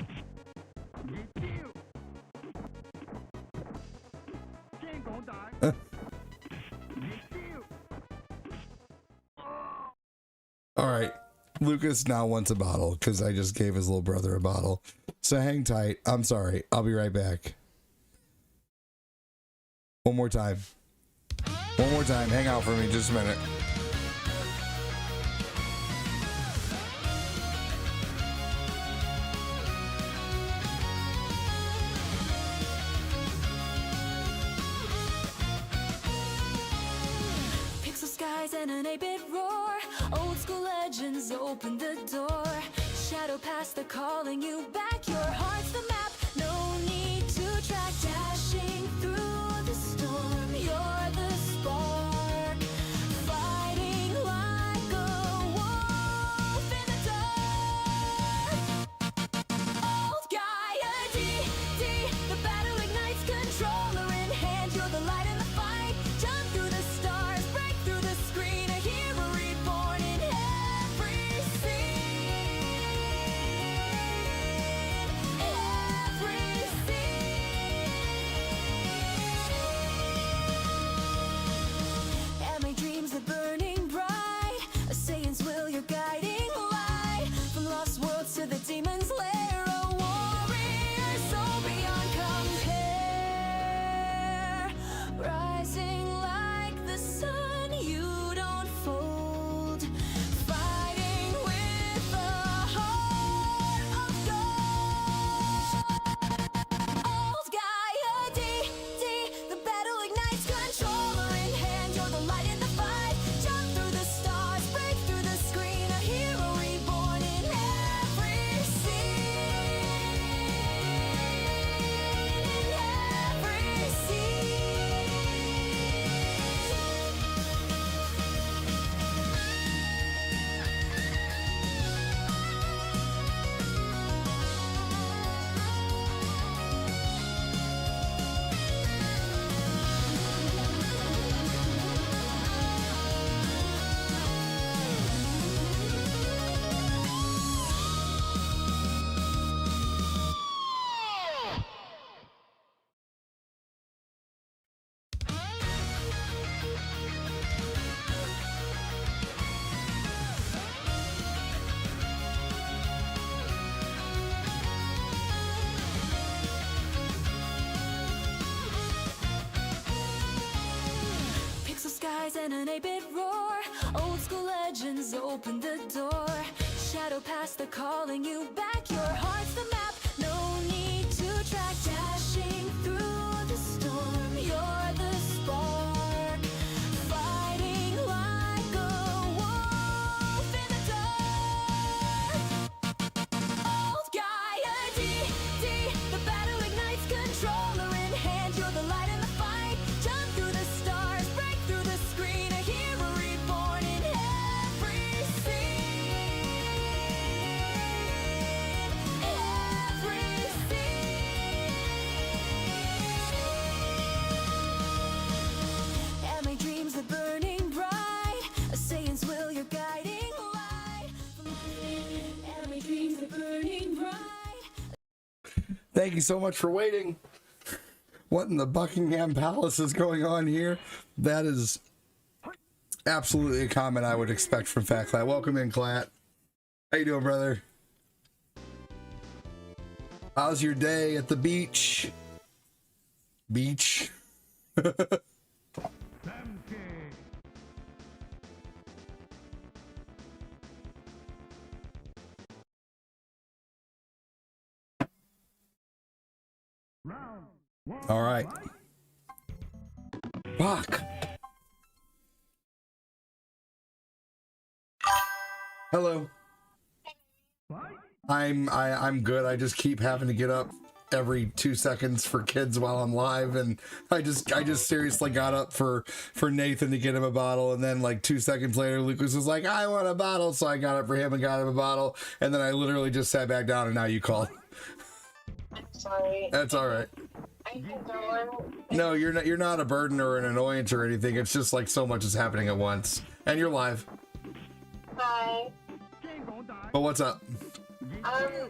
Jane gon' die.
All right. Lucas now wants a bottle because I just gave his little brother a bottle. So hang tight. I'm sorry. I'll be right back. One more time. One more time. Hang out for me just a minute.
Pixel skies and an 8-bit roar. Old school legends open the door. Shadow past, they're calling you back. Your heart's the map, no need to track. Dashing through the storm, you're the spark. Fighting like a wolf in the dark. Old Gaia D, the battle ignites, controller in hand. You're the light in the fight. Jump through the stars, break through the screen. A hero reborn in every scene. Every scene. nights, controller in hand, you're the light in the fight. Jump through the stars, break through the screen, a hero reborn in every scene. In every scene. Pixel skies and an 8-bit roar. Old school legends open the door. Shadow past the calling you back. Your heart's the map, no need to track. Dashing through the storm, you're the spark. Fighting like a wolf in the dark. Old Gaia D, the battle ignites, controller in hand, you're the light in the fight. Jump through the stars, break through the screen, a hero reborn in every scene. Every scene. Anime dreams are burning bright, a Saiyan's will, your guiding light. Anime dreams are burning bright.
Thank you so much for waiting. What in the Buckingham Palace is going on here? That is absolutely a comment I would expect from Fat Clat. Welcome in, Clat. How you doing, brother? How's your day at the beach? Beach. All right. Fuck. Hello. I'm good. I just keep having to get up every 2 seconds for kids while I'm live, and I just seriously got up for Nathan to get him a bottle, and then like 2 seconds later Lucas was like, I want a bottle, so I got up for him and got him a bottle, and then I literally just sat back down, and now you called.
I'm sorry.
That's all right.
I can go on.
No, you're not a burden or an annoyance or anything. It's just like so much is happening at once, and you're live.
Hi.
But what's up?
I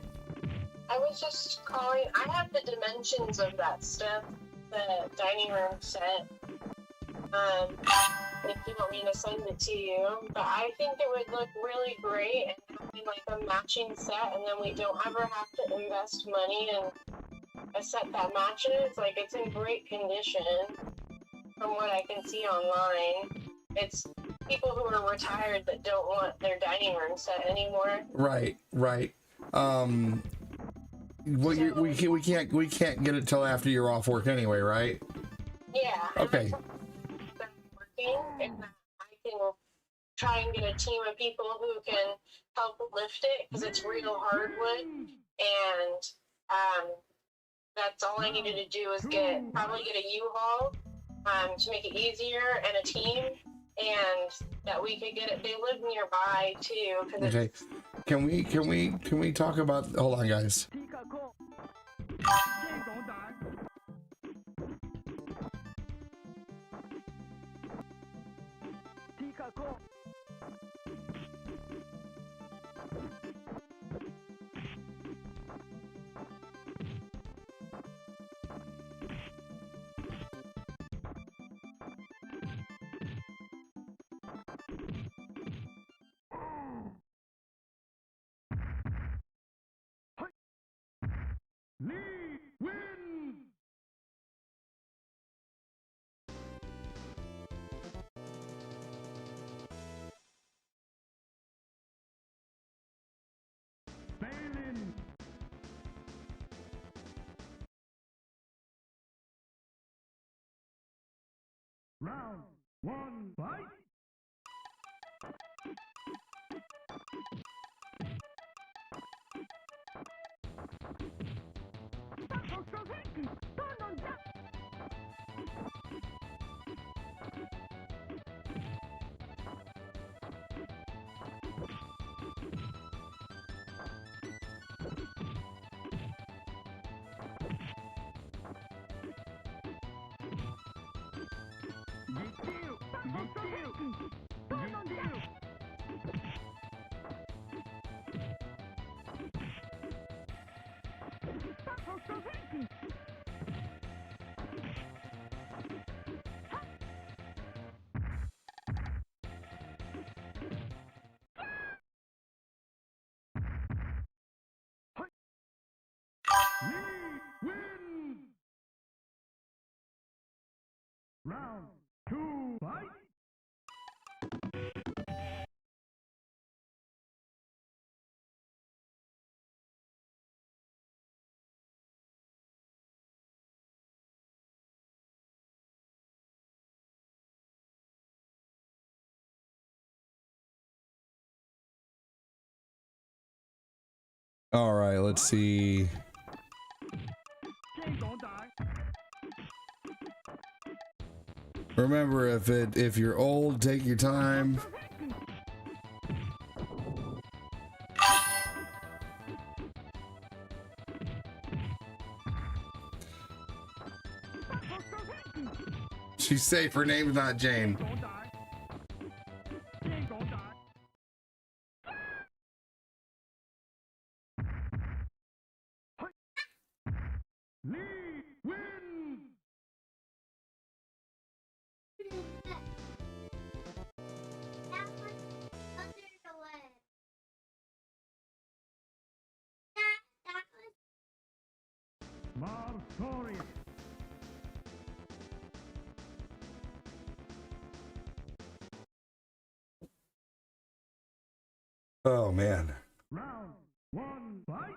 was just calling. I have the dimensions of that stuff, the dining room set. If you want me to send it to you, but I think it would look really great and having like a matching set, and then we don't ever have to invest money in a set that matches. Like, it's in great condition from what I can see online. It's people who are retired that don't want their dining room set anymore.
Right. Well, we can't get it till after you're off work anyway, right?
Yeah.
Okay.
Working, and I can try and get a team of people who can help lift it because it's real hardwood, and that's all I needed to do is probably get a U-Haul to make it easier, and a team, and that we could get it. They live nearby too.
Okay. Can we talk about? Hold on, guys.
Round one, fight! Win! Round two, fight!
All right, let's see. Remember, if you're old, take your time. She's safe. Her name's not Jane.
Martorius.
Oh man.
Round one, fight!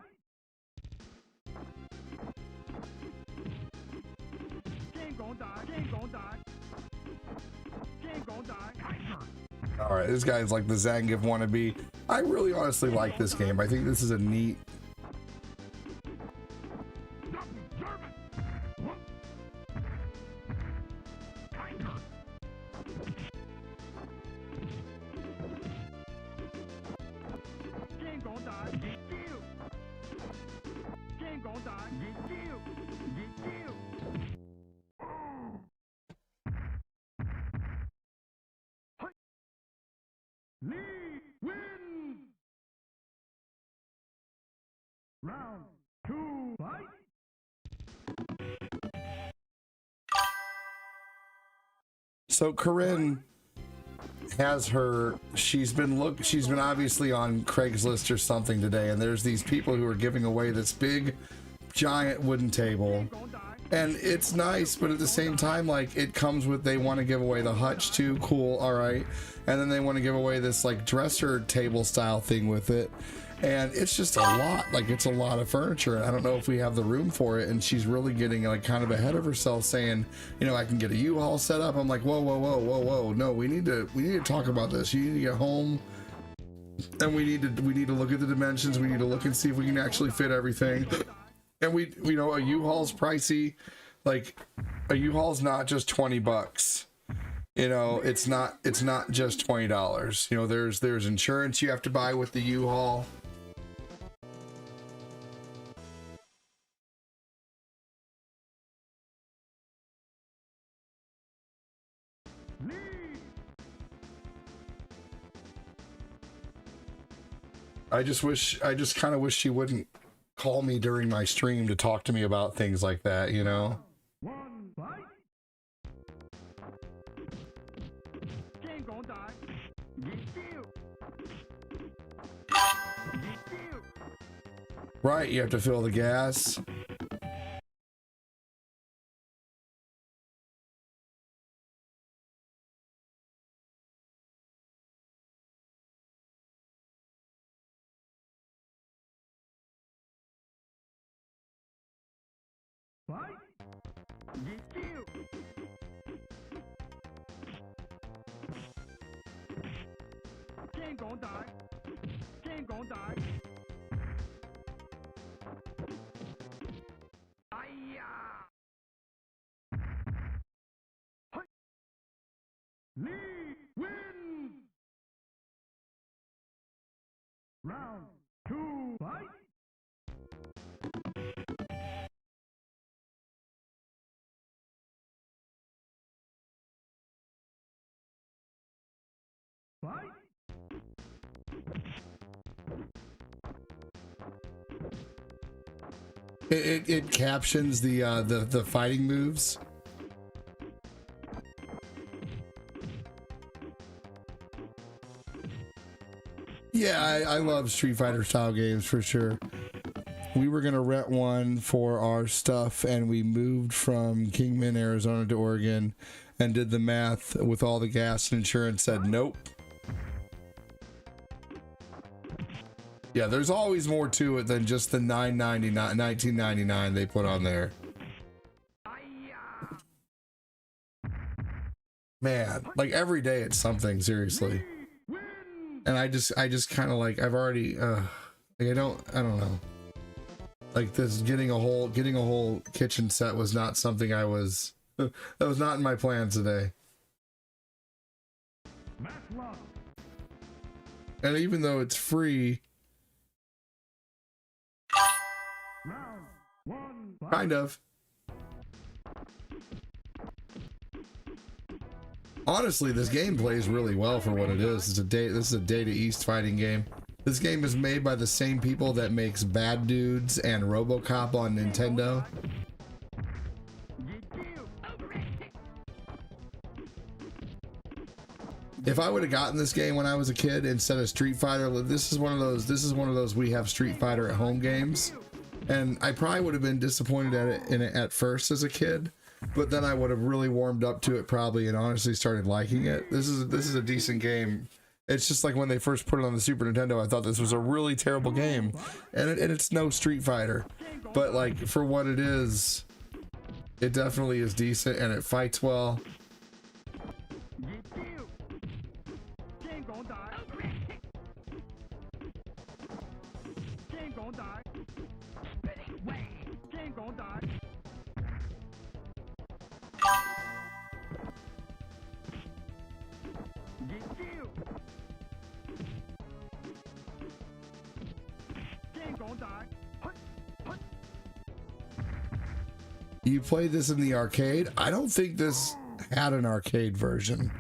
All right, this guy's like the Zangief wannabe. I really honestly like this game. I think this is a neat.
Win! Round two, fight!
So Corinne has her. She's been obviously on Craigslist or something today, and there's these people who are giving away this big, giant wooden table. And it's nice, but at the same time, like, it comes with, they want to give away the hutch too. Cool, all right. And then they want to give away this like dresser table style thing with it. And it's just a lot, like it's a lot of furniture. And I don't know if we have the room for it. And she's really getting like kind of ahead of herself saying, you know, I can get a U-Haul set up. I'm like, whoa, whoa, whoa, whoa, whoa. No, we need to talk about this. You need to get home. And we need to look at the dimensions. We need to look and see if we can actually fit everything. And we know a U-Haul's pricey. Like a U-Haul's not just $20. You know, it's not just $20. You know, there's insurance you have to buy with the U-Haul. I just kind of wish she wouldn't call me during my stream to talk to me about things like that, you know? Right, you have to fill the gas.
King gonna die. King gonna die. Hiya! Hi. Lee wins. Round 2, fight. Fight.
It captions the fighting moves. Yeah, I love Street Fighter style games for sure. We were gonna rent one for our stuff, and we moved from Kingman, Arizona to Oregon, and did the math with all the gas and insurance. Said nope. Yeah, there's always more to it than just the $19.99 they put on there. Man, like every day it's something, seriously. And I just kind of like, I've already like I don't know. Like this getting a whole kitchen set was not something I was that was not in my plans today. And even though it's free, kind of. Honestly, this game plays really well for what it is. This is a Data East fighting game. This game is made by the same people that makes Bad Dudes and RoboCop on Nintendo. If I would have gotten this game when I was a kid instead of Street Fighter, this is one of those we have Street Fighter at home games. And I probably would have been disappointed at first as a kid, but then I would have really warmed up to it probably and honestly started liking it. This is a decent game. It's just like when they first put it on the Super Nintendo, I thought this was a really terrible game, and it's no Street Fighter, but like for what it is, it definitely is decent and it fights well. You play this in the arcade? I don't think this had an arcade version.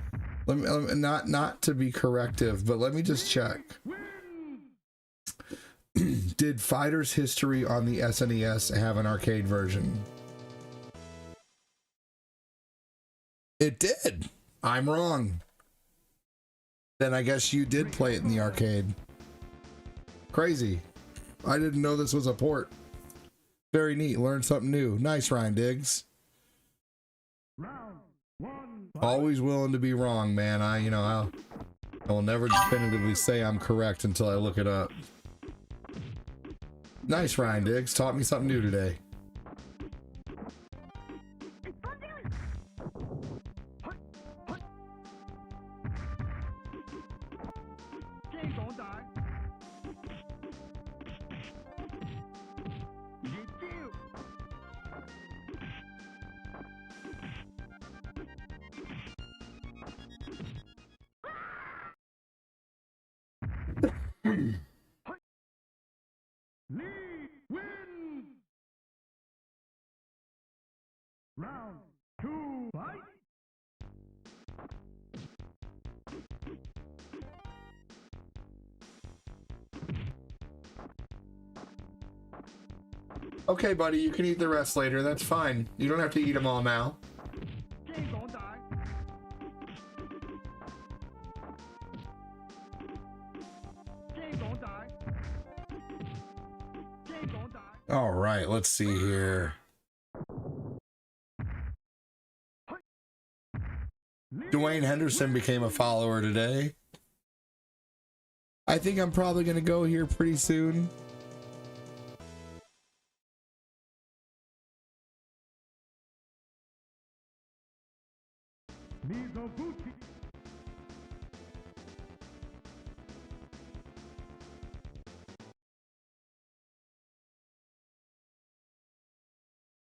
Let me not to be corrective, but let me just check. Did Fighter's History on the SNES have an arcade version? It did. I'm wrong. Then I guess you did play it in the arcade. Crazy. I didn't know this was a port. Very neat. Learned something new. Nice, Ryan Diggs. Always willing to be wrong, man. I will never definitively say I'm correct until I look it up. Nice, Ryan Diggs. Taught me something new today.
Round 2, fight.
Okay, buddy, you can eat the rest later. That's fine. You don't have to eat them all now. All right, let's see here. Dwayne Henderson became a follower today. I think I'm probably going to go here pretty soon.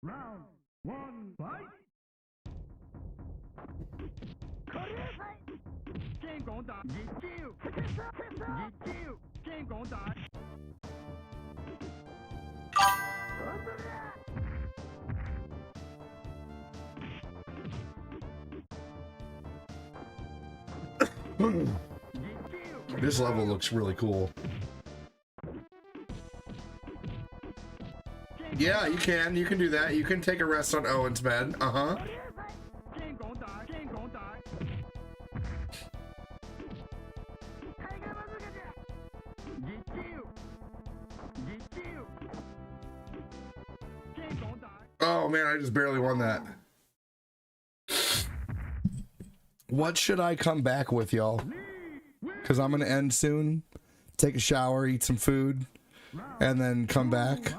Round one, fight. 天講大，熱招，熱招，天講大。
This level looks really cool. Yeah, you can. You can do that. You can take a rest on Owen's bed. Uh-huh.
天講大，天講大。熱招，熱招，天講大。
Oh man, I just barely won that. What should I come back with, y'all? Because I'm going to end soon. Take a shower, eat some food, and then come back.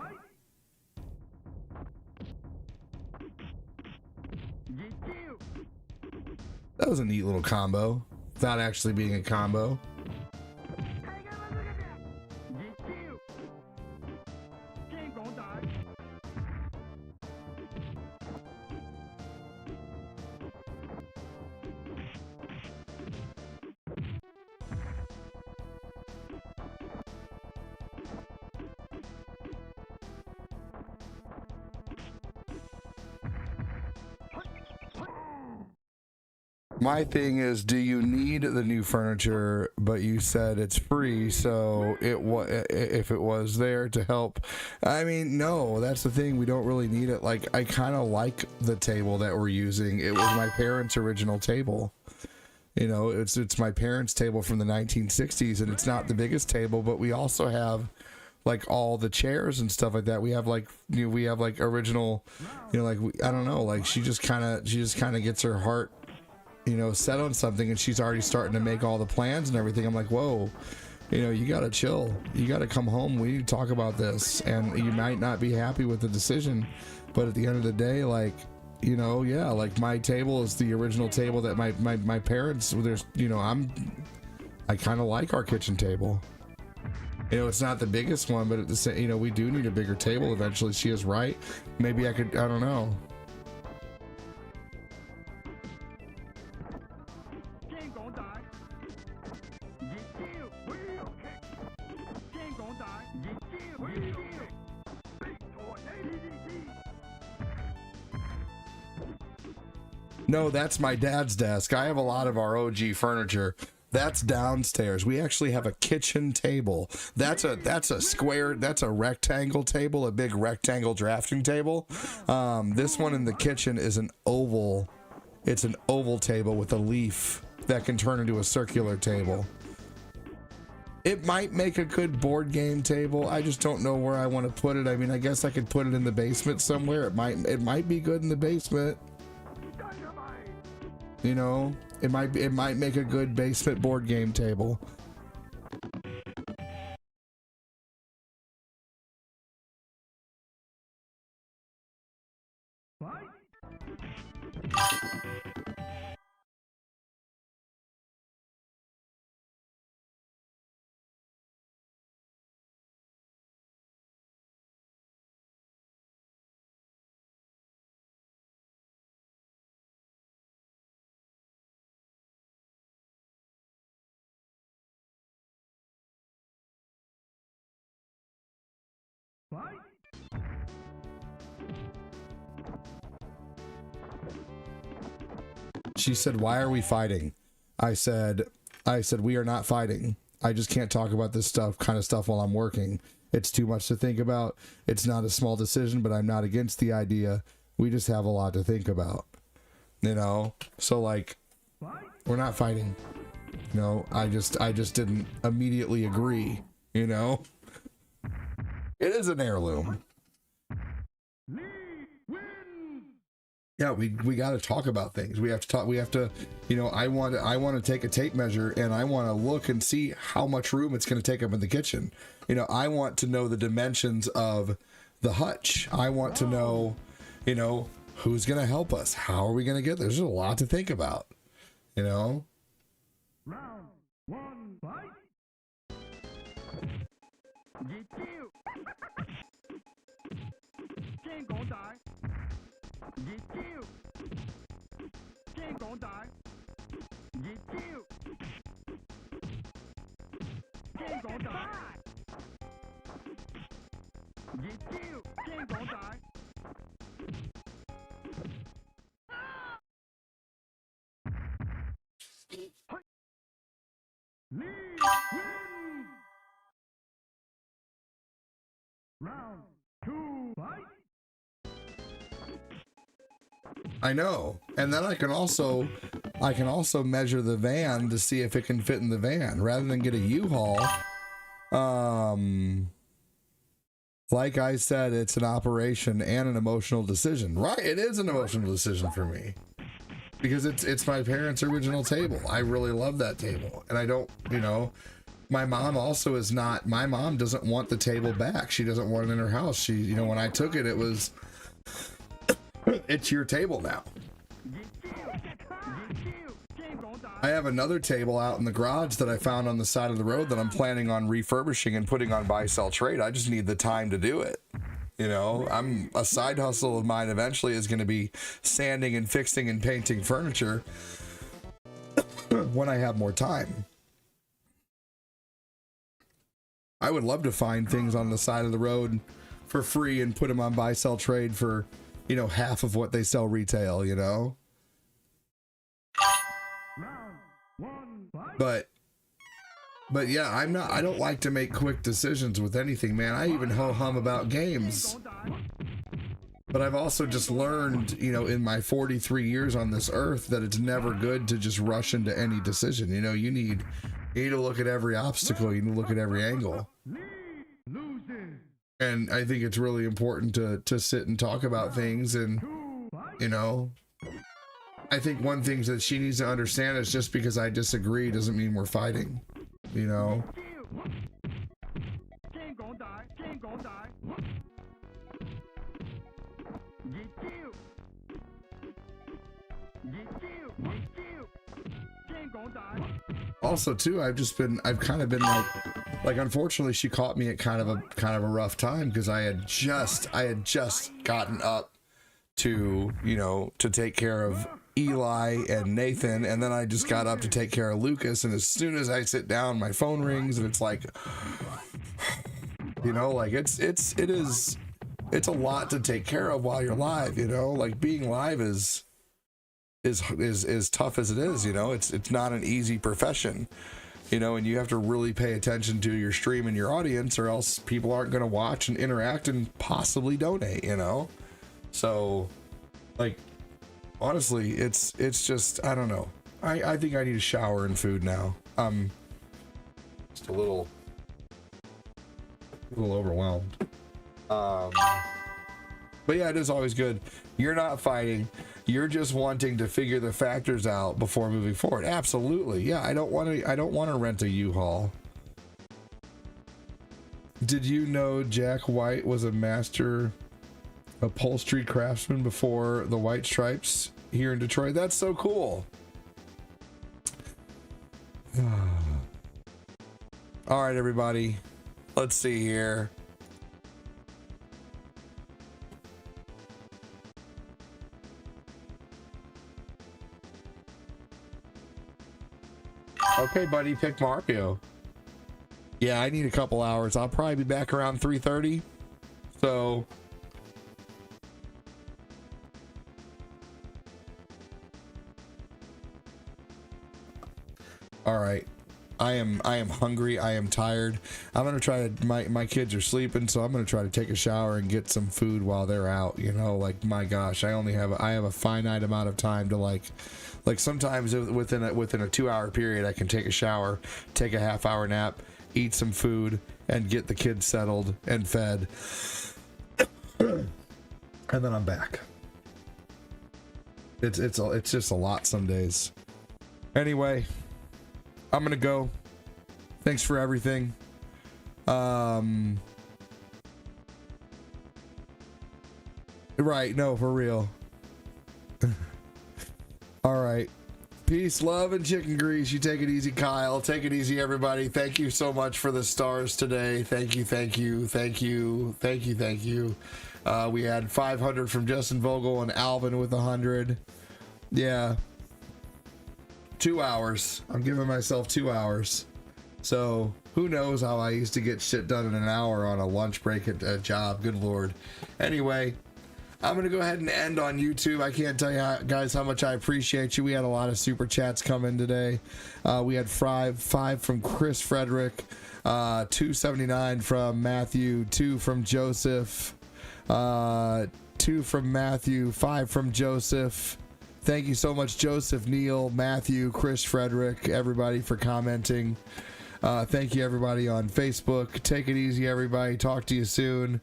That was a neat little combo. Without actually being a combo. My thing is, do you need the new furniture? But you said it's free, so if it was there to help. I mean, no, that's the thing. We don't really need it. Like, I kind of like the table that we're using. It was my parents' original table. You know, it's my parents' table from the 1960s, and it's not the biggest table, but we also have like all the chairs and stuff like that. We have like original, like I don't know, like she just kind of gets her heart, set on something, and she's already starting to make all the plans and everything. I'm like, whoa, you gotta chill. You gotta come home. We need to talk about this. And you might not be happy with the decision, but at the end of the day, like, yeah, like my table is the original table that my parents, I kind of like our kitchen table. It's not the biggest one, but at the same, we do need a bigger table eventually. She is right. Maybe I don't know. No, that's my dad's desk. I have a lot of our OG furniture. That's downstairs. We actually have a kitchen table. That's a rectangle table, a big rectangle drafting table. This one in the kitchen is an oval. It's an oval table with a leaf that can turn into a circular table. It might make a good board game table. I just don't know where I want to put it. I mean, I guess I could put it in the basement somewhere. It might be good in the basement. It might make a good basement board game table. She said, "Why are we fighting?" I said, "We are not fighting. I just can't talk about this kind of stuff while I'm working. It's too much to think about. It's not a small decision, but I'm not against the idea. We just have a lot to think about." So like, we're not fighting. I just didn't immediately agree. It is an heirloom. Yeah, we got to talk about things. We have to talk. We have to, I want to take a tape measure, and I want to look and see how much room it's going to take up in the kitchen. I want to know the dimensions of the hutch. I want to know, who's going to help us. How are we going to get there? There's a lot to think about.
Round one, fight. Get you. Can't go die. Get killed. King gonna die. Get killed. King gonna die. Get killed. King gonna die. Round 2, fight.
I know. And then I can also measure the van to see if it can fit in the van rather than get a U-Haul. Like I said, it's an operation and an emotional decision. Right, it is an emotional decision for me. Because it's my parents' original table. I really love that table. And I don't, you know, my mom also is not, my mom doesn't want the table back. She doesn't want it in her house. She, you know, when I took it, it was, it's your table now. I have another table out in the garage that I found on the side of the road that I'm planning on refurbishing and putting on buy, sell, trade. I just need the time to do it. You know, a side hustle of mine eventually is going to be sanding and fixing and painting furniture when I have more time. I would love to find things on the side of the road for free and put them on buy, sell, trade for, you know, half of what they sell retail, you know? But yeah, I don't like to make quick decisions with anything, man. I even ho-hum about games. But I've also just learned, you know, in my 43 years on this earth that it's never good to just rush into any decision. You know, you need to look at every obstacle, you need to look at every angle. And I think it's really important to sit and talk about things. And, you know, I think one thing that she needs to understand is just because I disagree doesn't mean we're fighting, you know?
King gonna die. King gonna die. Get killed. Get killed. Get killed. King gonna die.
Also too, I've kind of been like unfortunately she caught me at kind of a rough time because I had just gotten up to, you know, to take care of Eli and Nathan, and then I just got up to take care of Lucas, and as soon as I sit down my phone rings and it's like, you know, like it's a lot to take care of while you're live, you know, like being live is tough as it is, you know, it's not an easy profession, you know, and you have to really pay attention to your stream and your audience or else people aren't going to watch and interact and possibly donate, you know? So like, honestly, it's just, I don't know. I think I need a shower and food now. Just a little overwhelmed. But yeah, it is always good. You're not fighting. You're just wanting to figure the factors out before moving forward. Absolutely. Yeah, I don't want to rent a U-Haul. Did you know Jack White was a master upholstery craftsman before the White Stripes here in Detroit? That's so cool. All right, everybody, let's see here. Okay, buddy, pick Mario. Yeah, I need a couple hours. I'll probably be back around 3:30. So all right, I am hungry. I am tired. I'm gonna try to. My kids are sleeping, so I'm gonna try to take a shower and get some food while they're out. You know, like my gosh, I have a finite amount of time to like sometimes within a 2-hour period, I can take a shower, take a half-hour nap, eat some food, and get the kids settled and fed, and then I'm back. It's just a lot some days. Anyway, I'm gonna go. Thanks for everything. Right, no, for real. All right. Peace, love, and chicken grease. You take it easy, Kyle. Take it easy, everybody. Thank you so much for the stars today. Thank you, thank you, thank you, thank you, thank you. We had 500 from Justin Vogel and Alvin with 100. Yeah. 2 hours. I'm giving myself 2 hours. So who knows how I used to get shit done in an hour on a lunch break at a job. Good Lord. Anyway, I'm going to go ahead and end on YouTube. I can't tell you guys how much I appreciate you. We had a lot of super chats come in today. We had five from Chris Frederick, 279 from Matthew, 2 from Joseph, 2 from Matthew, 5 from Joseph. Thank you so much, Joseph, Neil, Matthew, Chris Frederick, everybody for commenting. Thank you, everybody on Facebook. Take it easy, everybody. Talk to you soon.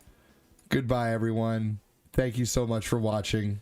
Goodbye, everyone. Thank you so much for watching.